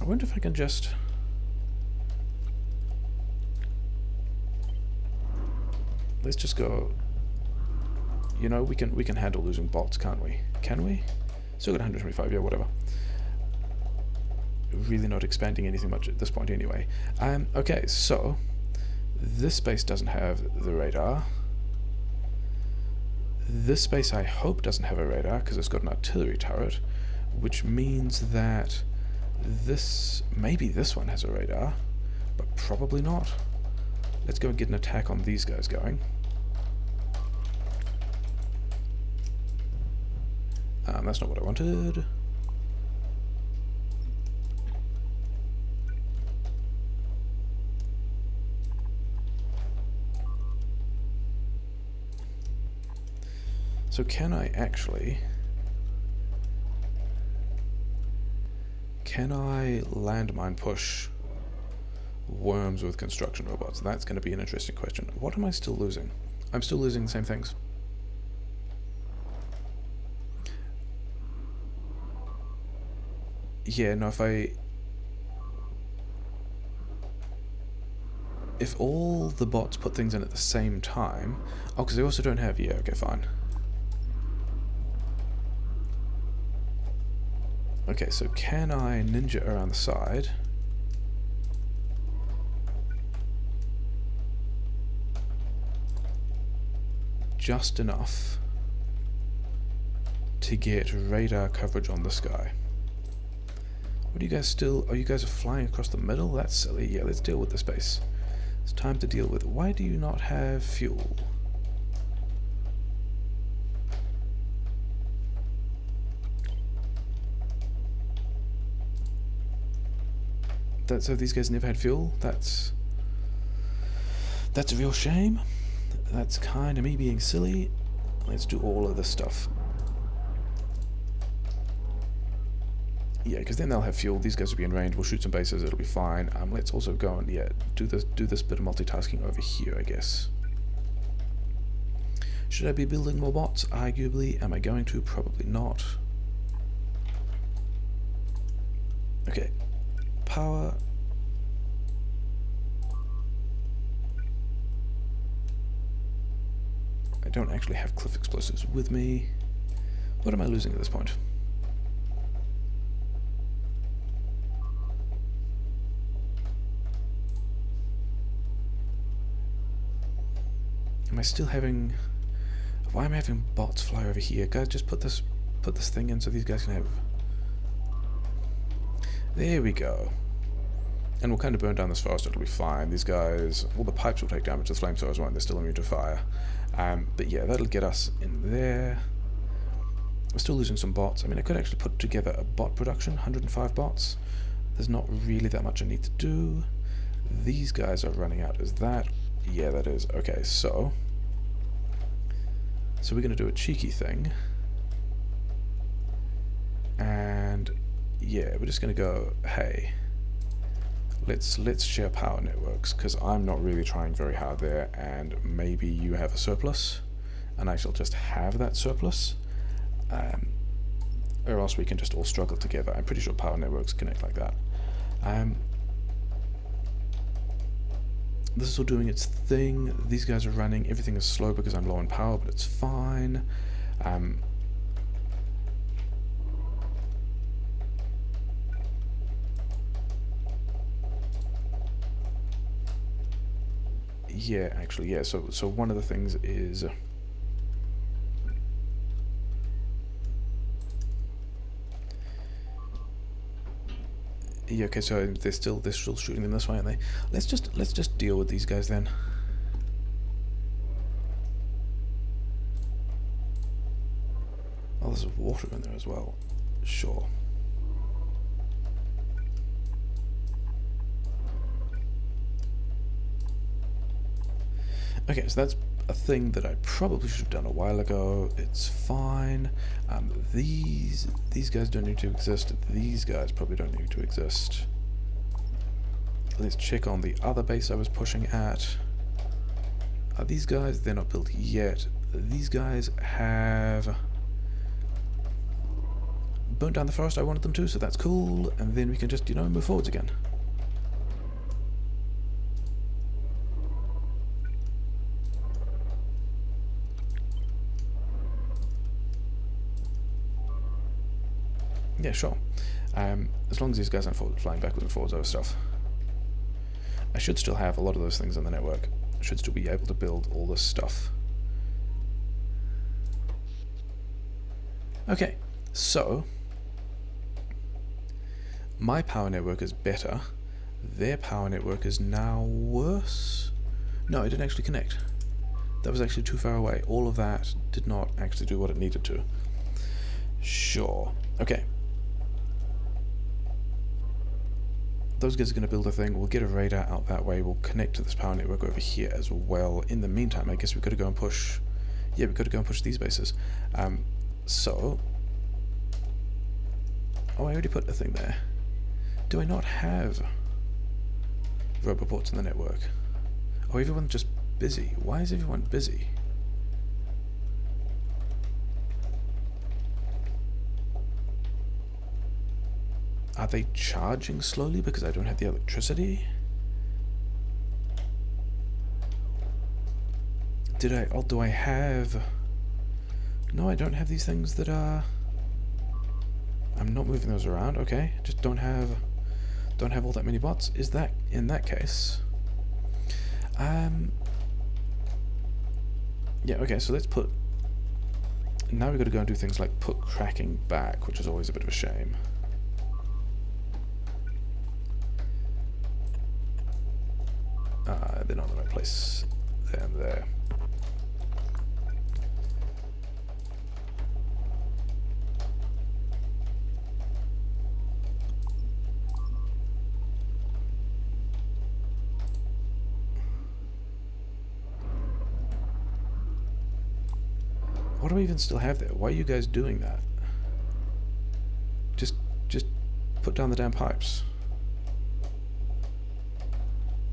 I wonder if I can just... Let's just go... You know, we can handle losing bots, can't we? Can we? Still got 125, yeah, whatever. Really not expanding anything much at this point anyway. Okay, so this space doesn't have the radar. This space I hope doesn't have a radar because it's got an artillery turret, which means that maybe this one has a radar, but probably not. Let's go and get an attack on these guys going. That's not what I wanted. So can I landmine push worms with construction robots? That's going to be an interesting question. What am I still losing? I'm still losing the same things. Yeah, no, if all the bots put things in at the same time... Oh, because they also don't have... Yeah, okay, fine. Okay, so can I ninja around the side? Just enough to get radar coverage on this guy. What are you guys still... Oh, you guys are flying across the middle? That's silly. Yeah, let's deal with the space. It's time to deal with... Why do you not have fuel? So these guys never had fuel? That's a real shame. That's kind of me being silly. Let's do all of this stuff. Yeah, because then they'll have fuel. These guys will be in range. We'll shoot some bases. It'll be fine. Let's also go and do this bit of multitasking over here, I guess. Should I be building more bots? Arguably. Am I going to? Probably not. Okay. Power. I don't actually have cliff explosives with me. What am I losing at this point? Am I still having... Why am I having bots fly over here? Guys, just put this thing in so these guys can have... There we go. And we'll kind of burn down this forest, it'll be fine. These guys... Well, the pipes will take damage, the flamethrowers won't, they're still immune to fire. But yeah, that'll get us in there. We're still losing some bots. I mean, I could actually put together a bot production, 105 bots. There's not really that much I need to do. These guys are running out. Is that... Yeah, that is. Okay, so we're going to do a cheeky thing. And yeah, we're just going to go, hey, let's share power networks, because I'm not really trying very hard there, and maybe you have a surplus, and I shall just have that surplus, or else we can just all struggle together. I'm pretty sure power networks connect like that. This is all doing its thing. These guys are running. Everything is slow because I'm low on power, but it's fine. Yeah, actually, yeah. So one of the things is... Yeah, okay, so they're still shooting them this way, aren't they? Let's just deal with these guys then. Oh, there's water in there as well. Sure. Okay, so that's a thing that I probably should have done a while ago. It's fine. These guys don't need to exist. These guys probably don't need to exist. Let's check on the other base I was pushing at. These guys, they're not built yet. These guys have burnt down the forest I wanted them to, so that's cool, and then we can just, you know, move forwards again. Yeah, sure. As long as these guys aren't flying backwards and forwards over stuff. I should still have a lot of those things on the network. I should still be able to build all this stuff. Okay, so my power network is better. Their power network is now worse. No, it didn't actually connect. That was actually too far away. All of that did not actually do what it needed to. Sure. Okay. Those guys are going to build a thing. We'll get a radar out that way. We'll connect to this power network over here as well. In the meantime, I guess we could go and push... Yeah, we could go and push these bases. So... Oh, I already put a thing there. Do I not have roboports in the network? Oh, everyone's just busy. Why is everyone busy? Are they charging slowly because I don't have the electricity? Do I have... No, I don't have these things that are... I'm not moving those around, okay. Just don't have all that many bots. Is that, in that case... Yeah, okay, so let's put... Now we've got to go and do things like put cracking back, which is always a bit of a shame. They're not in the right place. There and there. What do I even still have there? Why are you guys doing that? Just put down the damn pipes.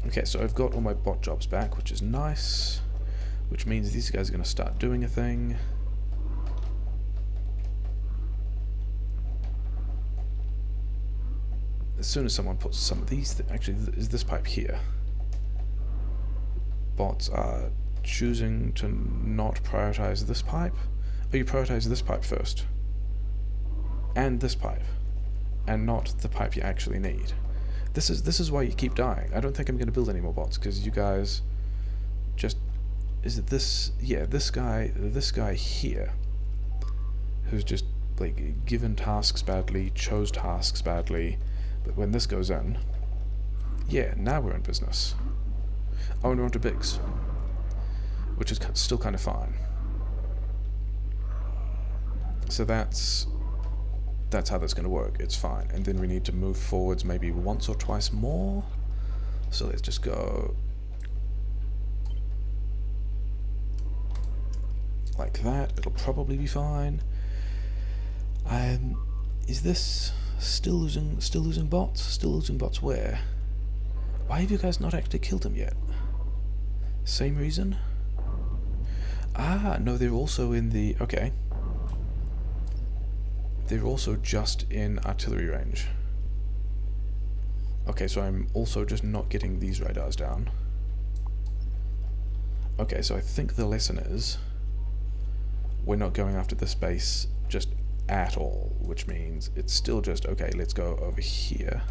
Okay, so I've got all my bot jobs back, which is nice. Which means these guys are going to start doing a thing. As soon as someone puts some of these... Actually, is this pipe here? Bots are choosing to not prioritize this pipe. Oh, you prioritize this pipe first. And this pipe. And not the pipe you actually need. This is why you keep dying. I don't think I'm going to build any more bots, because you guys just... Is it this... Yeah, this guy here, who's just, like, given tasks badly, chose tasks badly, but when this goes in... Yeah, now we're in business. Oh, and we're on to Biggs, which is still kind of fine. So that's how that's going to work. It's fine. And then we need to move forwards maybe once or twice more. So let's just go like that. It'll probably be fine. Is this still losing bots? Still losing bots where? Why have you guys not actually killed them yet? Same reason? Ah, no, they're also in the... Okay. They're also just in artillery range. Okay, so I'm also just not getting these radars down. Okay, so I think the lesson is we're not going after this base just at all, which means it's still just, okay, let's go over here.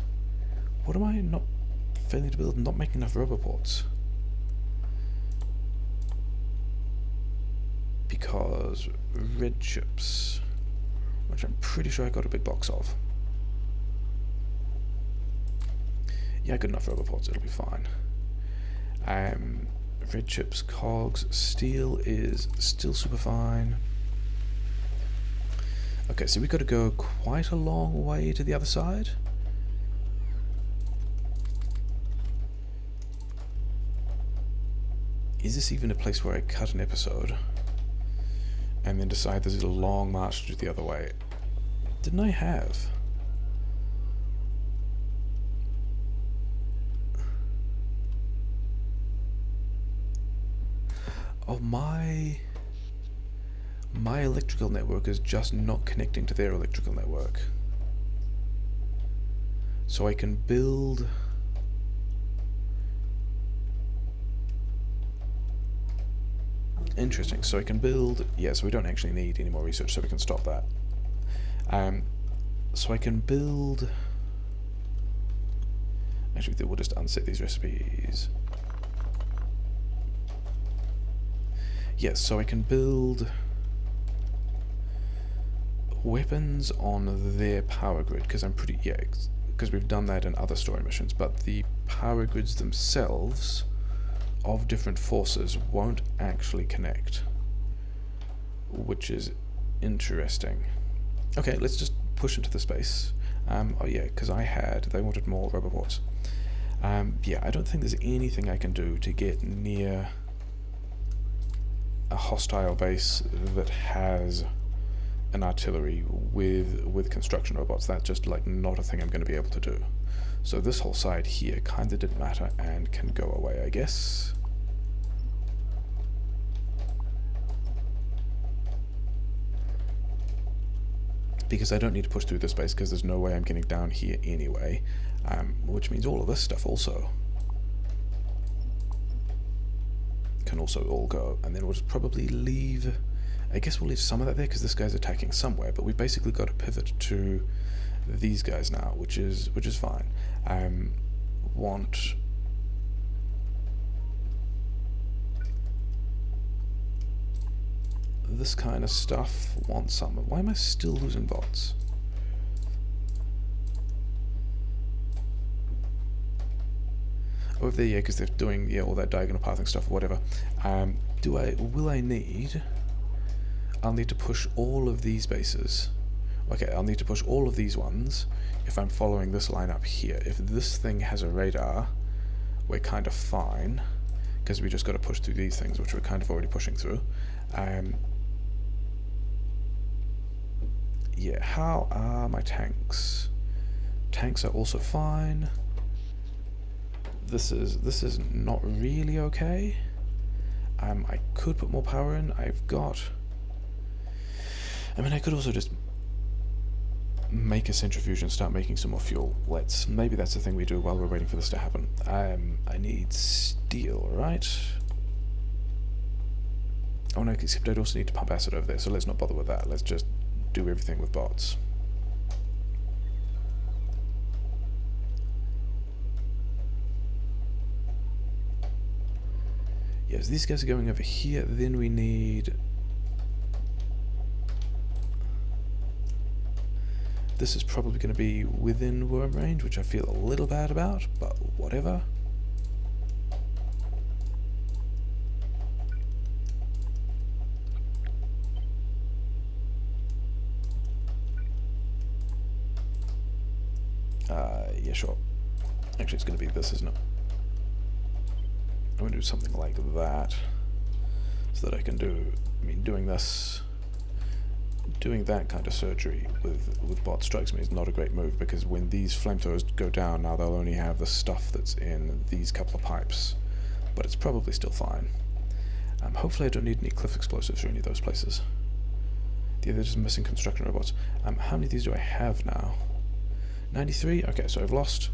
What am I not failing to build? Not making enough roboports. Because red chips, which I'm pretty sure I got a big box of. Yeah, good enough roboports, it'll be fine. Red chips, cogs, steel is still super fine. Okay, so we've got to go quite a long way to the other side. Is this even a place where I cut an episode and then decide there's a long march to do the other way? Didn't I have? Oh, my my electrical network is just not connecting to their electrical network. So I can build... Interesting, so I can build... Yeah, so we don't actually need any more research, so we can stop that. So I can build... Actually, we'll just unset these recipes. Yes, so I can build weapons on their power grid, because I'm pretty... Yeah, because we've done that in other story missions, but the power grids themselves of different forces won't actually connect, which is interesting. Okay, let's just push into the space. Oh yeah, because they wanted more roboports. Yeah, I don't think there's anything I can do to get near a hostile base that has an artillery with construction robots. That's just like not a thing I'm going to be able to do. So this whole side here kind of didn't matter and can go away, I guess. Because I don't need to push through this space because there's no way I'm getting down here anyway, which means all of this stuff also can also all go, and then we'll just probably leave... I guess we'll leave some of that there because this guy's attacking somewhere, but we've basically got to pivot to these guys now, which is fine. Want this kind of stuff, want some. Why am I still losing bots? Oh, if they, yeah, because they're doing all that diagonal pathing stuff or whatever. I'll need to push all of these bases. Okay, I'll need to push all of these ones if I'm following this line up here. If this thing has a radar, we're kind of fine, because we just got to push through these things, which we're kind of already pushing through. Yeah, how are my tanks? Tanks are also fine. This is not really okay. I could put more power in. I could also just make a centrifuge and start making some more fuel. Maybe that's the thing we do while we're waiting for this to happen. I need steel, right? Oh no, except I'd also need to pump acid over there, so let's not bother with that. Let's just do everything with bots. Yes, these guys are going over here, then we need... This is probably going to be within worm range, which I feel a little bad about, but whatever. Yeah, sure. Actually, it's going to be this, isn't it? I'm going to do something like that, so that I can do, doing that kind of surgery with bot strikes me is not a great move, because when these flamethrowers go down, now they'll only have the stuff that's in these couple of pipes, but it's probably still fine. Hopefully I don't need any cliff explosives or any of those places. Yeah, they're just missing construction robots. How many of these do I have now? 93? Okay, so I've lost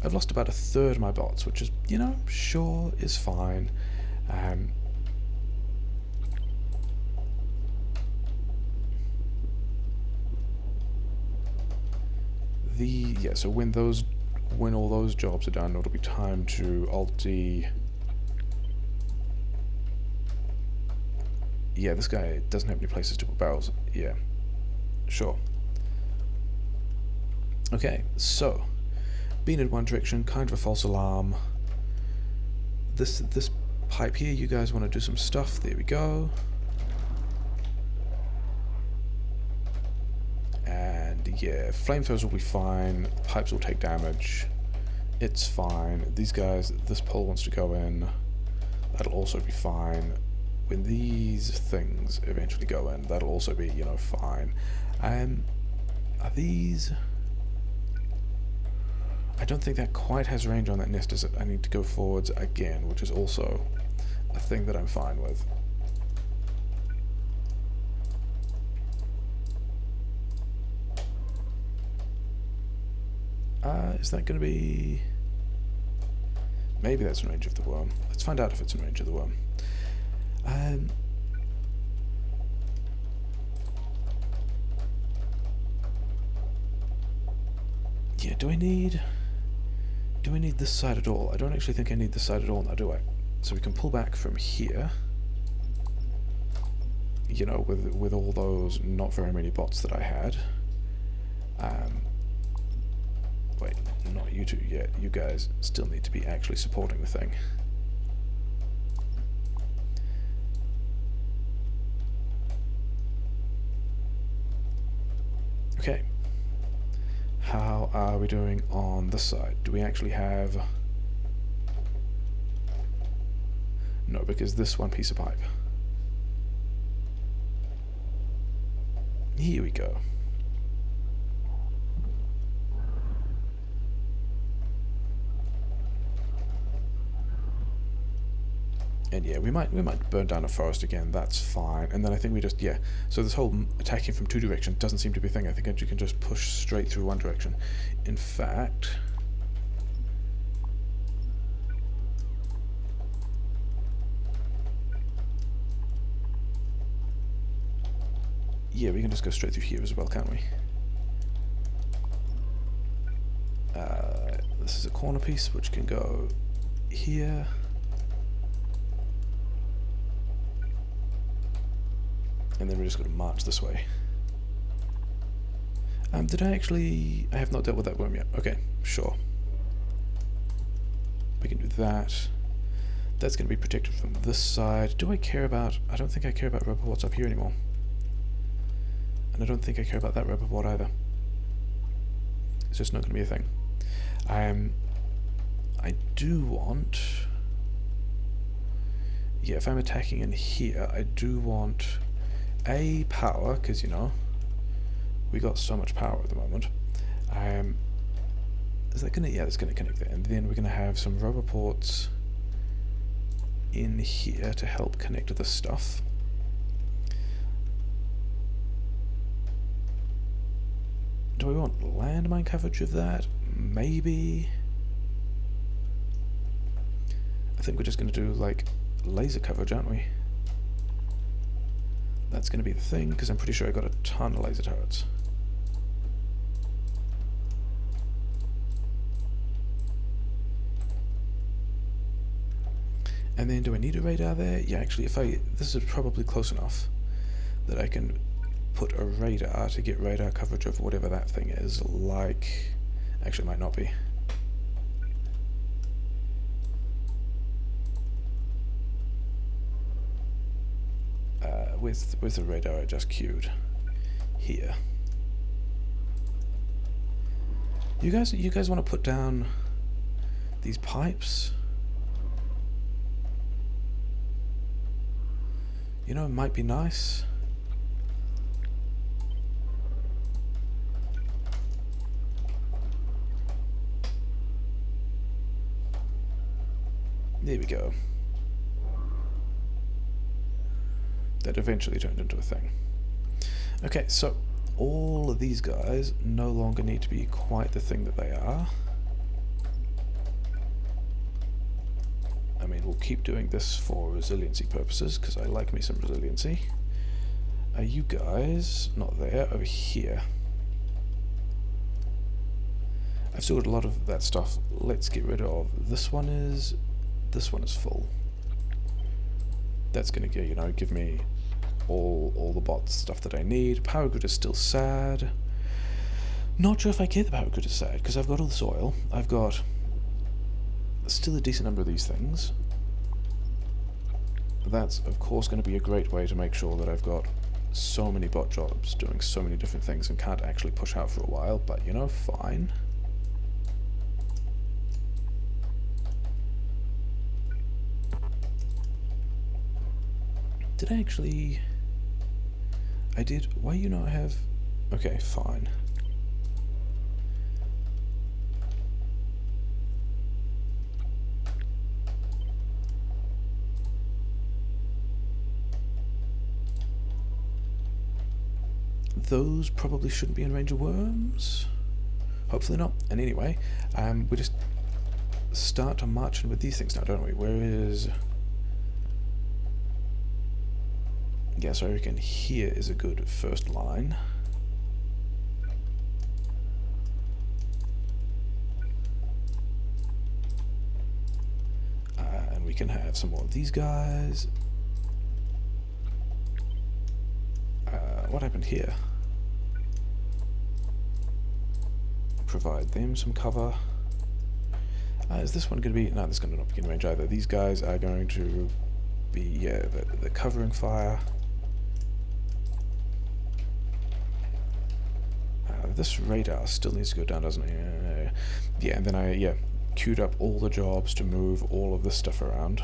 about a third of my bots, which is, sure is fine. So when all those jobs are done, it'll be time to Alt-D. Yeah, this guy doesn't have any places to put barrels. Yeah, sure. Okay, so being in one direction, kind of a false alarm. This pipe here, you guys want to do some stuff. There we go. Yeah, flamethrowers will be fine, pipes will take damage, it's fine. These guys, this pole wants to go in, that'll also be fine. When these things eventually go in, that'll also be, fine. Are these... I don't think that quite has range on that nest, does it? I need to go forwards again, which is also a thing that I'm fine with. Is that going to be... Maybe that's in range of the worm. Let's find out if it's in range of the worm. Yeah, do I need this side at all? I don't actually think I need this side at all now, do I? So we can pull back from here. You know, with all those not very many bots that I had. Wait, not you two yet. You guys still need to be actually supporting the thing. Okay. How are we doing on this side? Do we actually have... No, because this one piece of pipe. Here we go. And yeah, we might burn down a forest again, that's fine. And then I think we just, yeah, so this whole attacking from two directions doesn't seem to be a thing. I think you can just push straight through one direction. In fact... Yeah, we can just go straight through here as well, can't we? This is a corner piece which can go here. And then we're just going to march this way. Did I actually... I have not dealt with that worm yet. Okay, sure. We can do that. That's going to be protected from this side. Do I care about... I don't think I care about rubber boards up here anymore. And I don't think I care about that rubber board either. It's just not going to be a thing. I do want... Yeah, if I'm attacking in here, I do want... A, power, because, you know, we got so much power at the moment. Is that gonna... Yeah, it's gonna connect there. And then we're gonna have some rubber ports in here to help connect to this stuff. Do we want landmine coverage of that? Maybe. I think we're just gonna do, like, laser coverage, aren't we? That's going to be the thing, because I'm pretty sure I got a ton of laser turrets. And then do I need a radar there? Yeah, actually, this is probably close enough that I can put a radar to get radar coverage of whatever that thing is, like... Actually, it might not be. With the radar I just queued here. You guys want to put down these pipes? You know, it might be nice. There we go. That eventually turned into a thing. Okay, so all of these guys no longer need to be quite the thing that they are. I mean, we'll keep doing this for resiliency purposes, because I like me some resiliency. Are you guys not there? Over here. I've still got a lot of that stuff. Let's get rid of this one is full. That's going to, you know, give me all the bot stuff that I need. Power grid is still sad. Not sure if I care the power grid is sad, because I've got all the soil. I've got still a decent number of these things. That's, of course, going to be a great way to make sure that I've got so many bot jobs doing so many different things and can't actually push out for a while, but, you know, fine. Did I actually... I did... Why you not have... Okay, fine. Those probably shouldn't be in range of worms. Hopefully not. And anyway, we just start to march in with these things now, don't we? Where is... Yes, I reckon here is a good first line. And we can have some more of these guys. What happened here? Provide them some cover. Is this one going to be... No, this is going to not be in range either. These guys are going to be, yeah, the covering fire. This radar still needs to go down, doesn't it? Yeah, and then I queued up all the jobs to move all of this stuff around.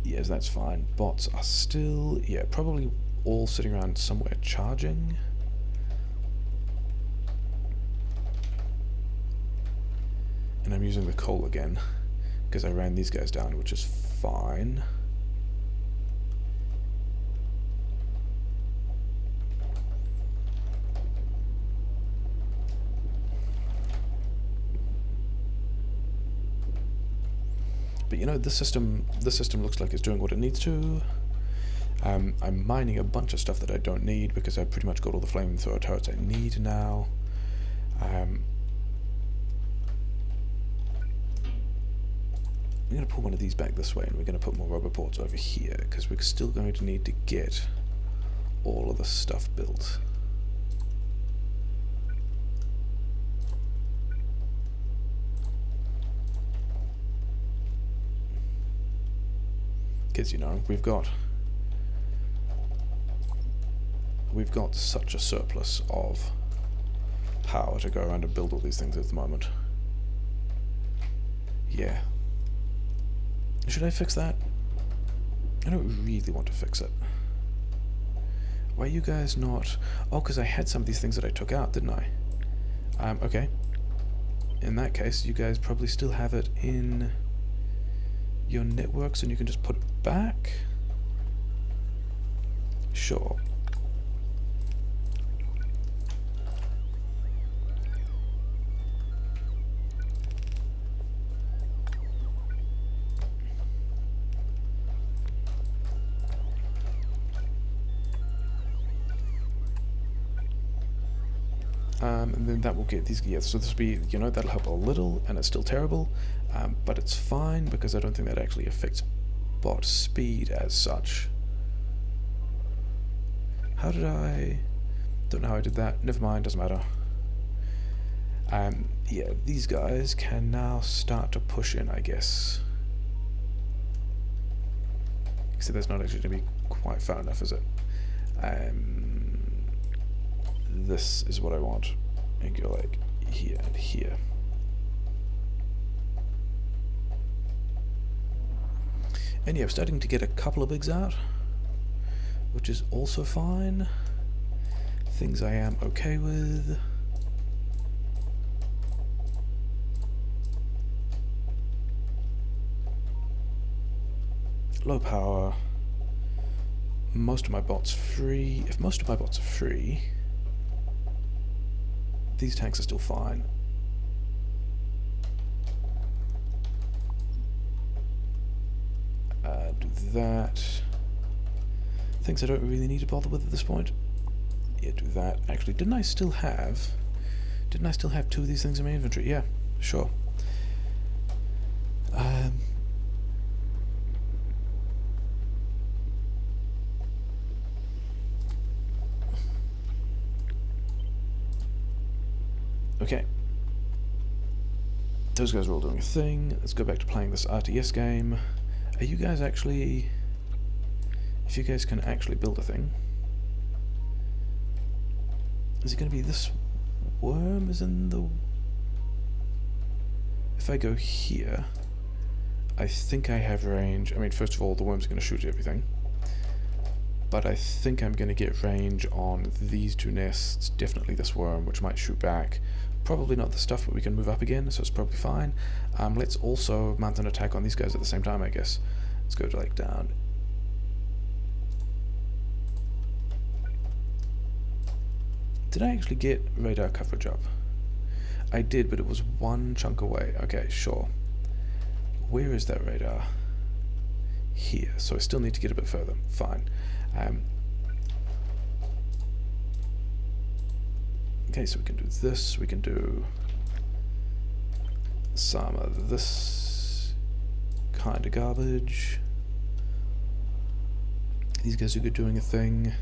Yes, that's fine. Bots are still, probably all sitting around somewhere charging. And I'm using the coal again, because I ran these guys down, which is fine. But you know, this system looks like it's doing what it needs to. I'm mining a bunch of stuff that I don't need, because I pretty much got all the flamethrower turrets I need now. I'm going to pull one of these back this way, and we're going to put more rubber ports over here, because we're still going to need to get all of the stuff built. Because, you know, we've got such a surplus of power to go around and build all these things at the moment. Yeah. Should I fix that? I don't really want to fix it. Why are you guys not... Oh, because I had some of these things that I took out, didn't I? Okay. In that case, you guys probably still have it in your networks, and you can just put it back? Sure. And then that will get these, so this will be, you know, that'll help a little, and it's still terrible, but it's fine, because I don't think that actually affects bot speed as such. How did I... Don't know how I did that, never mind, doesn't matter. Yeah, these guys can now start to push in, I guess. Except that's not actually going to be quite far enough, is it? This is what I want. And go like here and here. And yeah, I'm starting to get a couple of bigs out, which is also fine. Things I am okay with. Low power. Most of my bots free. If most of my bots are free, these tanks are still fine. Do that. Things I don't really need to bother with at this point. Yeah, do that. Actually, didn't I still have two of these things in my inventory? Yeah, sure. Okay. Those guys are all doing a thing. Let's go back to playing this RTS game. Are you guys actually... If you guys can actually build a thing... Is it going to be this worm is in the... If I go here, I think I have range. I mean, first of all, the worm's going to shoot everything. But I think I'm going to get range on these two nests. Definitely this worm, which might shoot back. Probably not the stuff, but we can move up again, so it's probably fine. Let's also mount an attack on these guys at the same time, I guess. Let's go to like down. Did I actually get radar coverage up? I did, but it was one chunk away. Okay, sure. Where is that radar? Here. So I still need to get a bit further. Fine. Okay, so we can do this. We can do some of this kind of garbage. These guys are good doing a thing.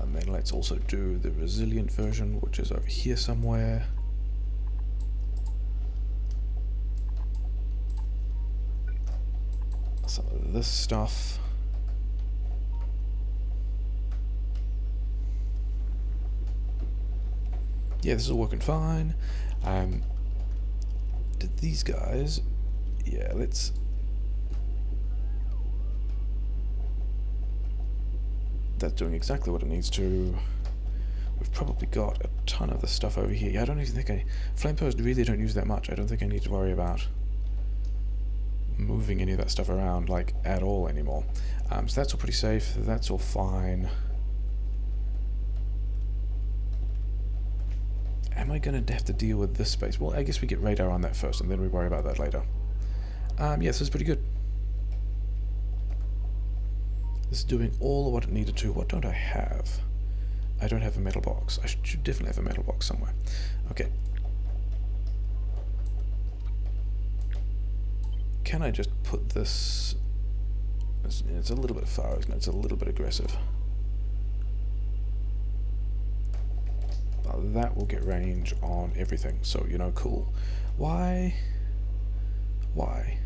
And then let's also do the resilient version, which is over here somewhere. Some of this stuff. Yeah, this is working fine. Did these guys... Yeah, let's... That's doing exactly what it needs to. We've probably got a ton of the stuff over here. Yeah, I don't even think flamethrowers really don't use that much. I don't think I need to worry about moving any of that stuff around, like, at all anymore. So that's all pretty safe. That's all fine. Am I going to have to deal with this space? Well, I guess we get radar on that first, and then we worry about that later. Yeah, this is pretty good. This is doing all of what it needed to. What don't I have? I don't have a metal box. I should definitely have a metal box somewhere. Okay. Can I just put this... It's a little bit far, isn't it? It's a little bit aggressive. That will get range on everything, so, you know, cool. Why? Why?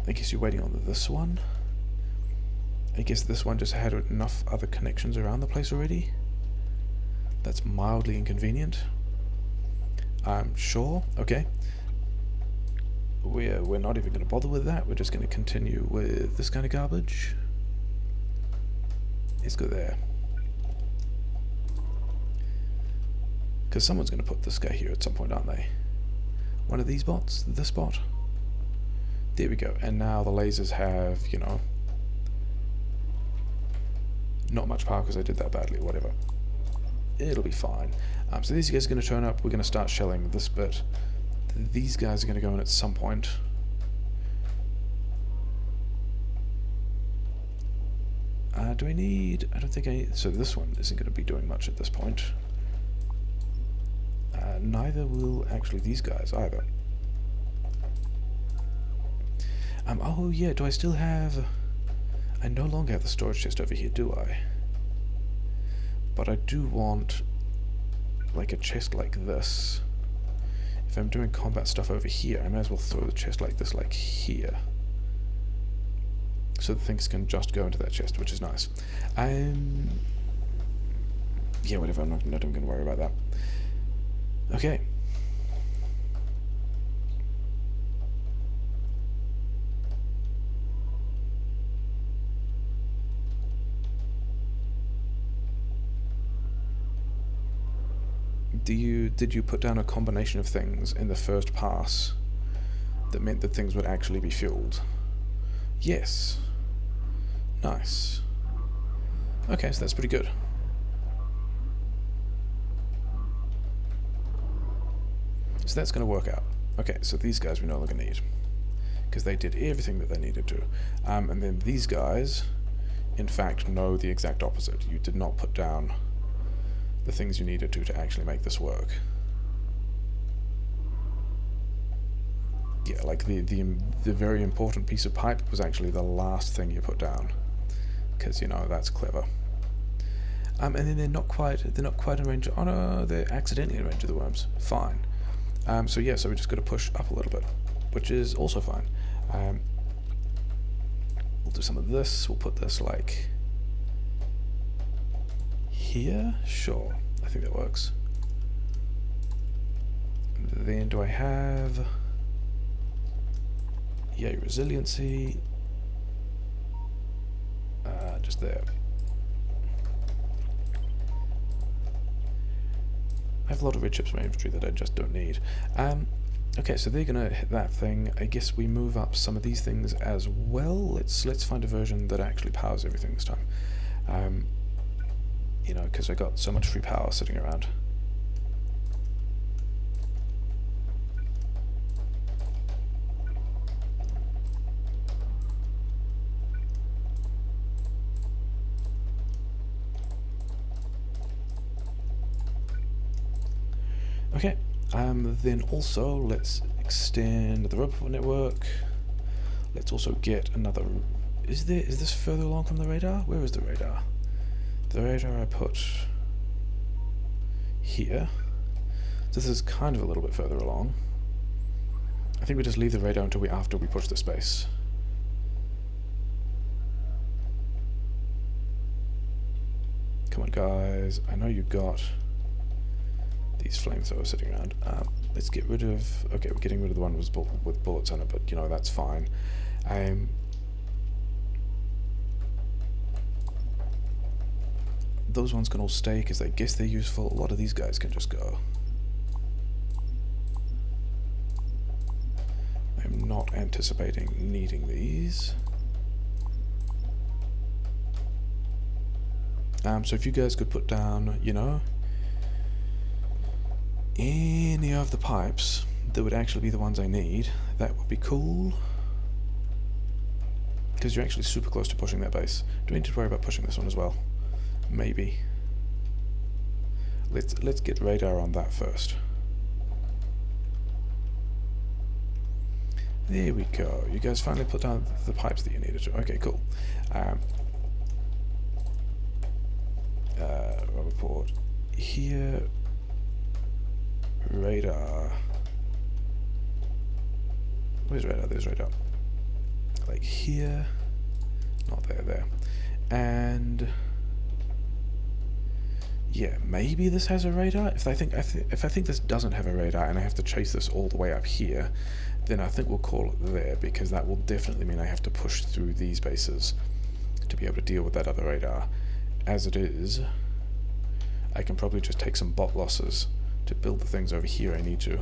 I guess you're waiting on this one. I guess this one just had enough other connections around the place already. That's mildly inconvenient. I'm sure. Okay. We're not even going to bother with that. We're just going to continue with this kind of garbage. Let's go there. Because someone's going to put this guy here at some point, aren't they? One of these bots? This bot? There we go. And now the lasers have, you know, not much power because I did that badly, whatever. It'll be fine. So these guys are going to turn up. We're going to start shelling this bit. These guys are going to go in at some point. Do I need... I don't think I need... So this one isn't going to be doing much at this point. Neither will actually these guys either. Oh yeah, do I still have... I no longer have the storage chest over here, do I? But I do want like a chest like this. If I'm doing combat stuff over here, I may as well throw the chest like this, like here. So that things can just go into that chest, which is nice. Yeah, whatever, I'm not even going to worry about that. Okay. Did you put down a combination of things in the first pass that meant that things would actually be fueled? Yes. Nice. Okay, so that's pretty good. So that's going to work out. Okay, so these guys we no longer need, because they did everything that they needed to. And then these guys, in fact, know the exact opposite. You did not put down the things you needed to actually make this work. Yeah, like the very important piece of pipe was actually the last thing you put down, because you know that's clever. And then they're not quite in range. Oh no, they're accidentally in range of the worms. Fine. So yeah, so we just got to push up a little bit, which is also fine. We'll do some of this. We'll put this like here. Sure, I think that works. And then do I have? Yay, resiliency. there. I have a lot of red chips in my inventory that I just don't need. Okay, so they're gonna hit that thing. I guess we move up some of these things as well. Let's find a version that actually powers everything this time. You know, because I got so much free power sitting around. Okay, then also let's extend the robot network. Let's also get another... Is this further along from the radar? Where is the radar? The radar I put here. This is kind of a little bit further along. I think we just leave the radar until after we push the space. Come on, guys. I know you got these flamethrowers sitting around. Let's get rid of... Okay, we're getting rid of the one with bullets on it, but, you know, that's fine. Those ones can all stay because I guess they're useful. A lot of these guys can just go. I'm not anticipating needing these. So if you guys could put down, you know, any of the pipes that would actually be the ones I need, that would be cool. Because you're actually super close to pushing that base. Do we need to worry about pushing this one as well? Maybe. Let's get radar on that first. There we go. You guys finally put down the pipes that you needed to. Okay, cool. Rubber port here. Radar. Where's radar? There's radar. Like here. Not there. And yeah, maybe this has a radar. If I think this doesn't have a radar and I have to chase this all the way up here, then I think we'll call it there, because that will definitely mean I have to push through these bases to be able to deal with that other radar. As it is, I can probably just take some bot losses to build the things over here I need to.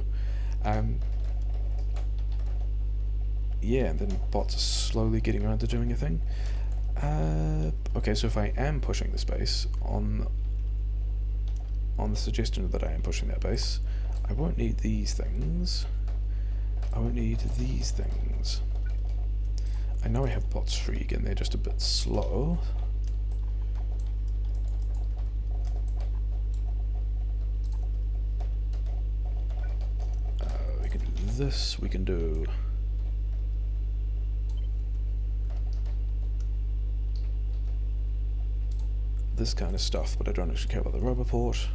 Yeah, and then bots are slowly getting around to doing a thing. Okay, so if I am pushing the space on the suggestion that I am pushing that base, I won't need these things. I won't need these things. I know I have bots free again, they're just a bit slow. We can do this, we can do... this kind of stuff, but I don't actually care about the rubber port.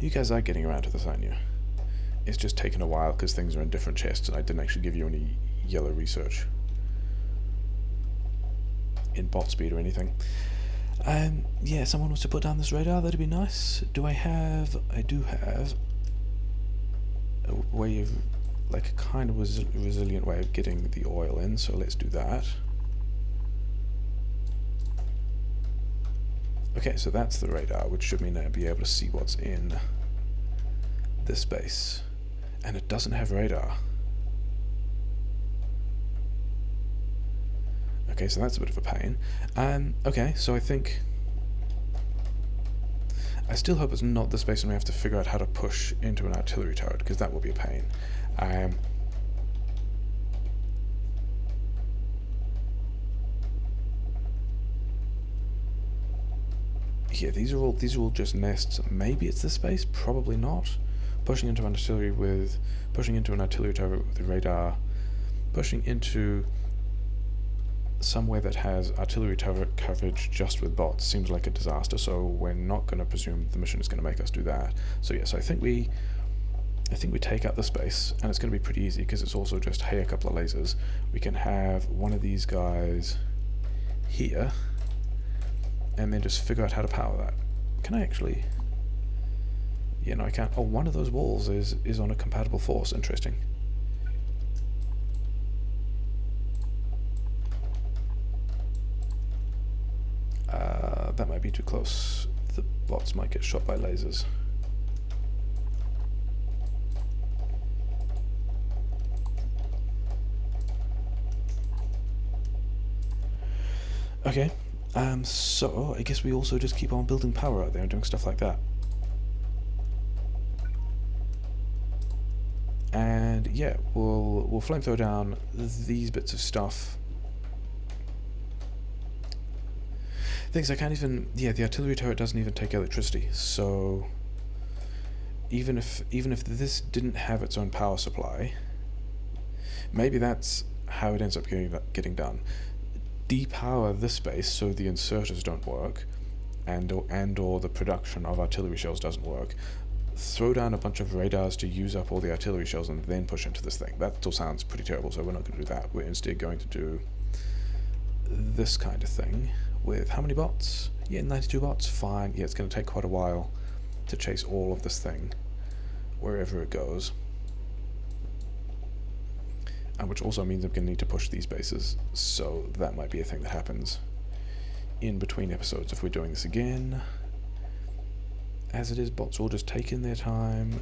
You guys are getting around to this, aren't you? It's just taken a while because things are in different chests and I didn't actually give you any yellow research in bot speed or anything. Yeah, someone wants to put down this radar, that'd be nice. I do have a way of, like a kind of resilient way of getting the oil in, so let's do that. Okay, so that's the radar, which should mean I'll be able to see what's in this base. And it doesn't have radar. Okay, so that's a bit of a pain. Okay, so I think... I still hope it's not the space and we have to figure out how to push into an artillery turret, because that will be a pain. Yeah, these are all just nests. Maybe it's this space, probably not. Pushing into an artillery turret with a radar, pushing into somewhere that has artillery turret coverage just with bots seems like a disaster, so we're not going to presume the mission is going to make us do that. So yes, I think we take out the space, and it's going to be pretty easy because it's also just, hey, a couple of lasers. We can have one of these guys here, and then just figure out how to power that. Can I actually... Yeah, no, I can't. Oh, one of those walls is on a compatible force. Interesting. That might be too close. The bots might get shot by lasers. Okay, so I guess we also just keep on building power out there and doing stuff like that. And yeah, we'll flamethrower down these bits of stuff. Things I can't even... Yeah, the artillery turret doesn't even take electricity, so even if this didn't have its own power supply, maybe that's how it ends up getting done. Depower this space so the inserters don't work, and or the production of artillery shells doesn't work. Throw down a bunch of radars to use up all the artillery shells and then push into this thing. That still sounds pretty terrible, so we're not going to do that. We're instead going to do this kind of thing with how many bots? Yeah, 92 bots, fine. Yeah, it's going to take quite a while to chase all of this thing wherever it goes. Which also means I'm going to need to push these bases, so that might be a thing that happens in between episodes if we're doing this again. As it is, bots will just take in their time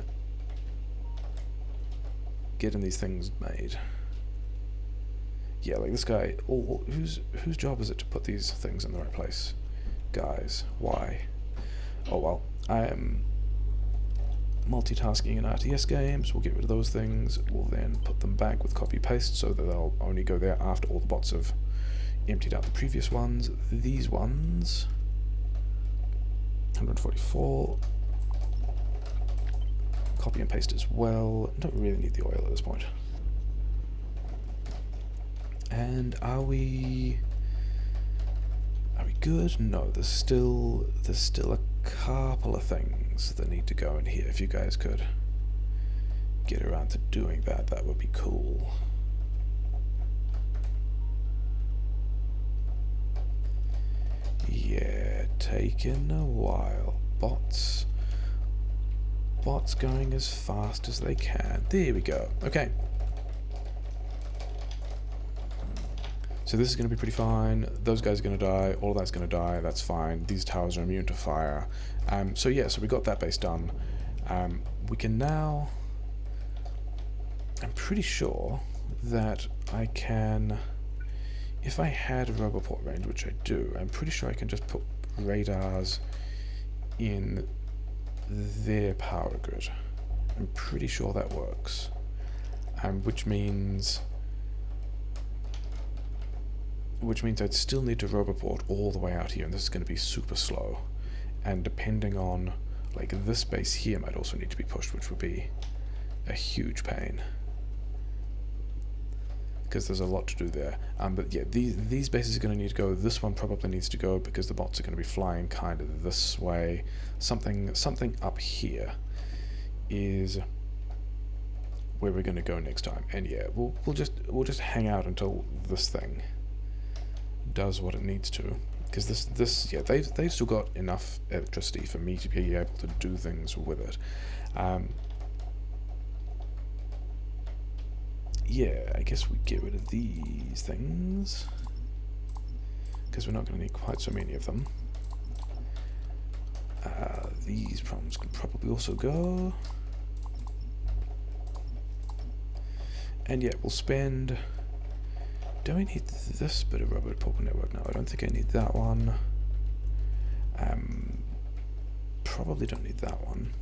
getting these things made. Yeah, like this guy, whose job is it to put these things in the right place? Guys, why? Oh well, I am multitasking in RTS games. We'll get rid of those things. We'll then put them back with copy-paste so that they'll only go there after all the bots have emptied out the previous ones. These ones... 144. Copy and paste as well. Don't really need the oil at this point. And are we good? No, there's still a couple of things that need to go in here. If you guys could get around to doing that, that would be cool. Yeah, taking a while. Bots going as fast as they can. There we go. Okay. So this is going to be pretty fine. Those guys are going to die. All of that's going to die. That's fine. These towers are immune to fire. So yeah, so we got that base done. We can now... I'm pretty sure that I can... If I had a Roboport range, which I do, I'm pretty sure I can just put radars in their power grid. I'm pretty sure that works. Which means I'd still need to Roboport all the way out here, and this is going to be super slow. And depending on, like, this base here might also need to be pushed, which would be a huge pain, because there's a lot to do there. But yeah, these bases are going to need to go. This one probably needs to go because the bots are going to be flying kind of this way. Something up here is where we're going to go next time. And yeah, we'll just hang out until this thing does what it needs to, because this yeah, they've still got enough electricity for me to be able to do things with it. Yeah, I guess we get rid of these things, because we're not going to need quite so many of them. These problems can probably also go. And yeah, we'll spend... Do I need this bit of Roboport network? No, I don't think I need that one. Probably don't need that one.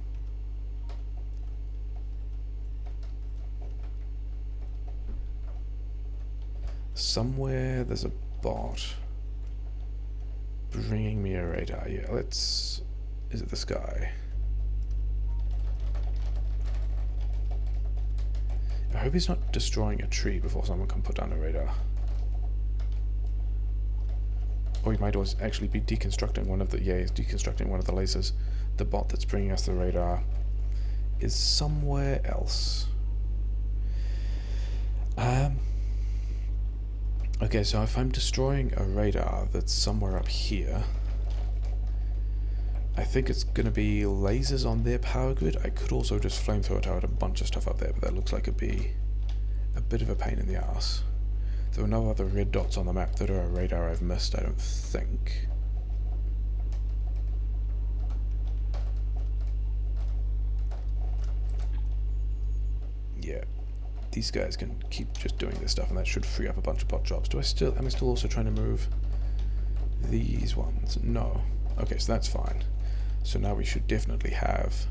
Somewhere there's a bot bringing me a radar. Yeah, let's... Is it this guy? I hope he's not destroying a tree before someone can put down a radar. Or he might also actually be deconstructing one of the... Yeah, he's deconstructing one of the lasers. The bot that's bringing us the radar is somewhere else. Okay, so if I'm destroying a radar that's somewhere up here, I think it's going to be lasers on their power grid. I could also just flamethrower tower a bunch of stuff up there, but that looks like it'd be a bit of a pain in the ass. There are no other red dots on the map that are a radar I've missed, I don't think. Yeah, these guys can keep just doing this stuff, and that should free up a bunch of pot jobs. Am I still also trying to move these ones? No. Okay, so that's fine. So now we should definitely have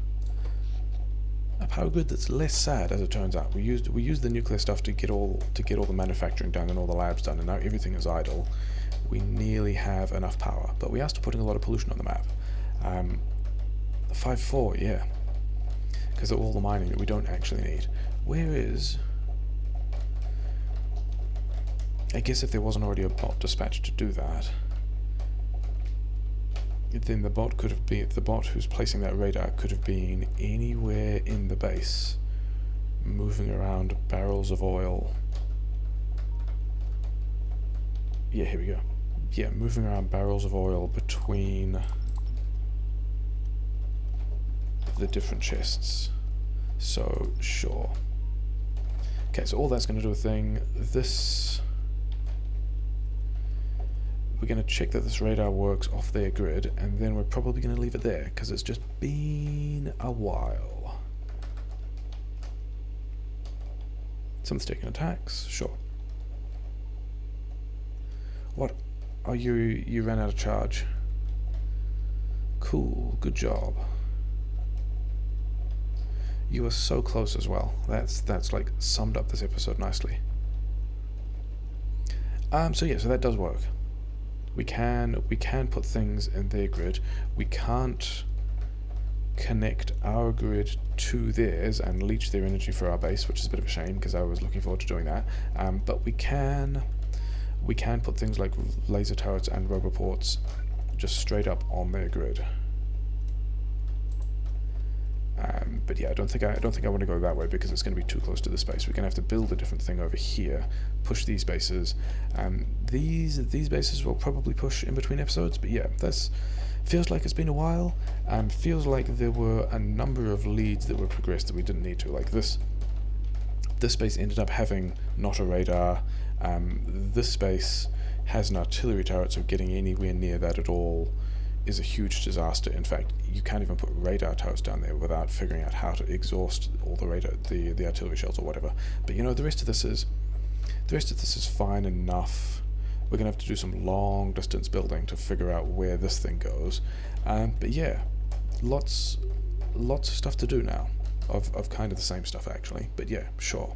a power grid that's less sad, as it turns out. We used the nuclear stuff to get all the manufacturing done and all the labs done, and now everything is idle. We nearly have enough power, but we are still putting a lot of pollution on the map. 5-4, yeah, because of all the mining that we don't actually need. Where is? I guess if there wasn't already a bot dispatched to do that, then the bot could have been, the bot who's placing that radar could have been anywhere in the base, moving around barrels of oil. Yeah, here we go. Yeah, moving around barrels of oil between the different chests. So, sure. Okay, so all that's going to do a thing. This... We're going to check that this radar works off their grid, and then we're probably going to leave it there, because it's just been a while. Someone's taking attacks? Sure. What? Oh, you ran out of charge. Cool, good job. You are so close as well. That's like summed up this episode nicely. So yeah, so that does work. We can put things in their grid. We can't connect our grid to theirs and leech their energy for our base, which is a bit of a shame because I was looking forward to doing that. But we can put things like laser turrets and roboports just straight up on their grid. But yeah, I don't think I want to go that way because it's going to be too close to the space. We're going to have to build a different thing over here, push these bases. These bases will probably push in between episodes, but yeah, that's feels like it's been a while. Feels like there were a number of leads that were progressed that we didn't need to. Like this base ended up having not a radar. This space has an artillery turret, so getting anywhere near that at all is a huge disaster. In fact, you can't even put radar towers down there without figuring out how to exhaust all the radar, the artillery shells or whatever. But you know, the rest of this is fine enough. We're gonna have to do some long distance building to figure out where this thing goes. But yeah, lots of stuff to do now, of kind of the same stuff actually. But yeah, sure.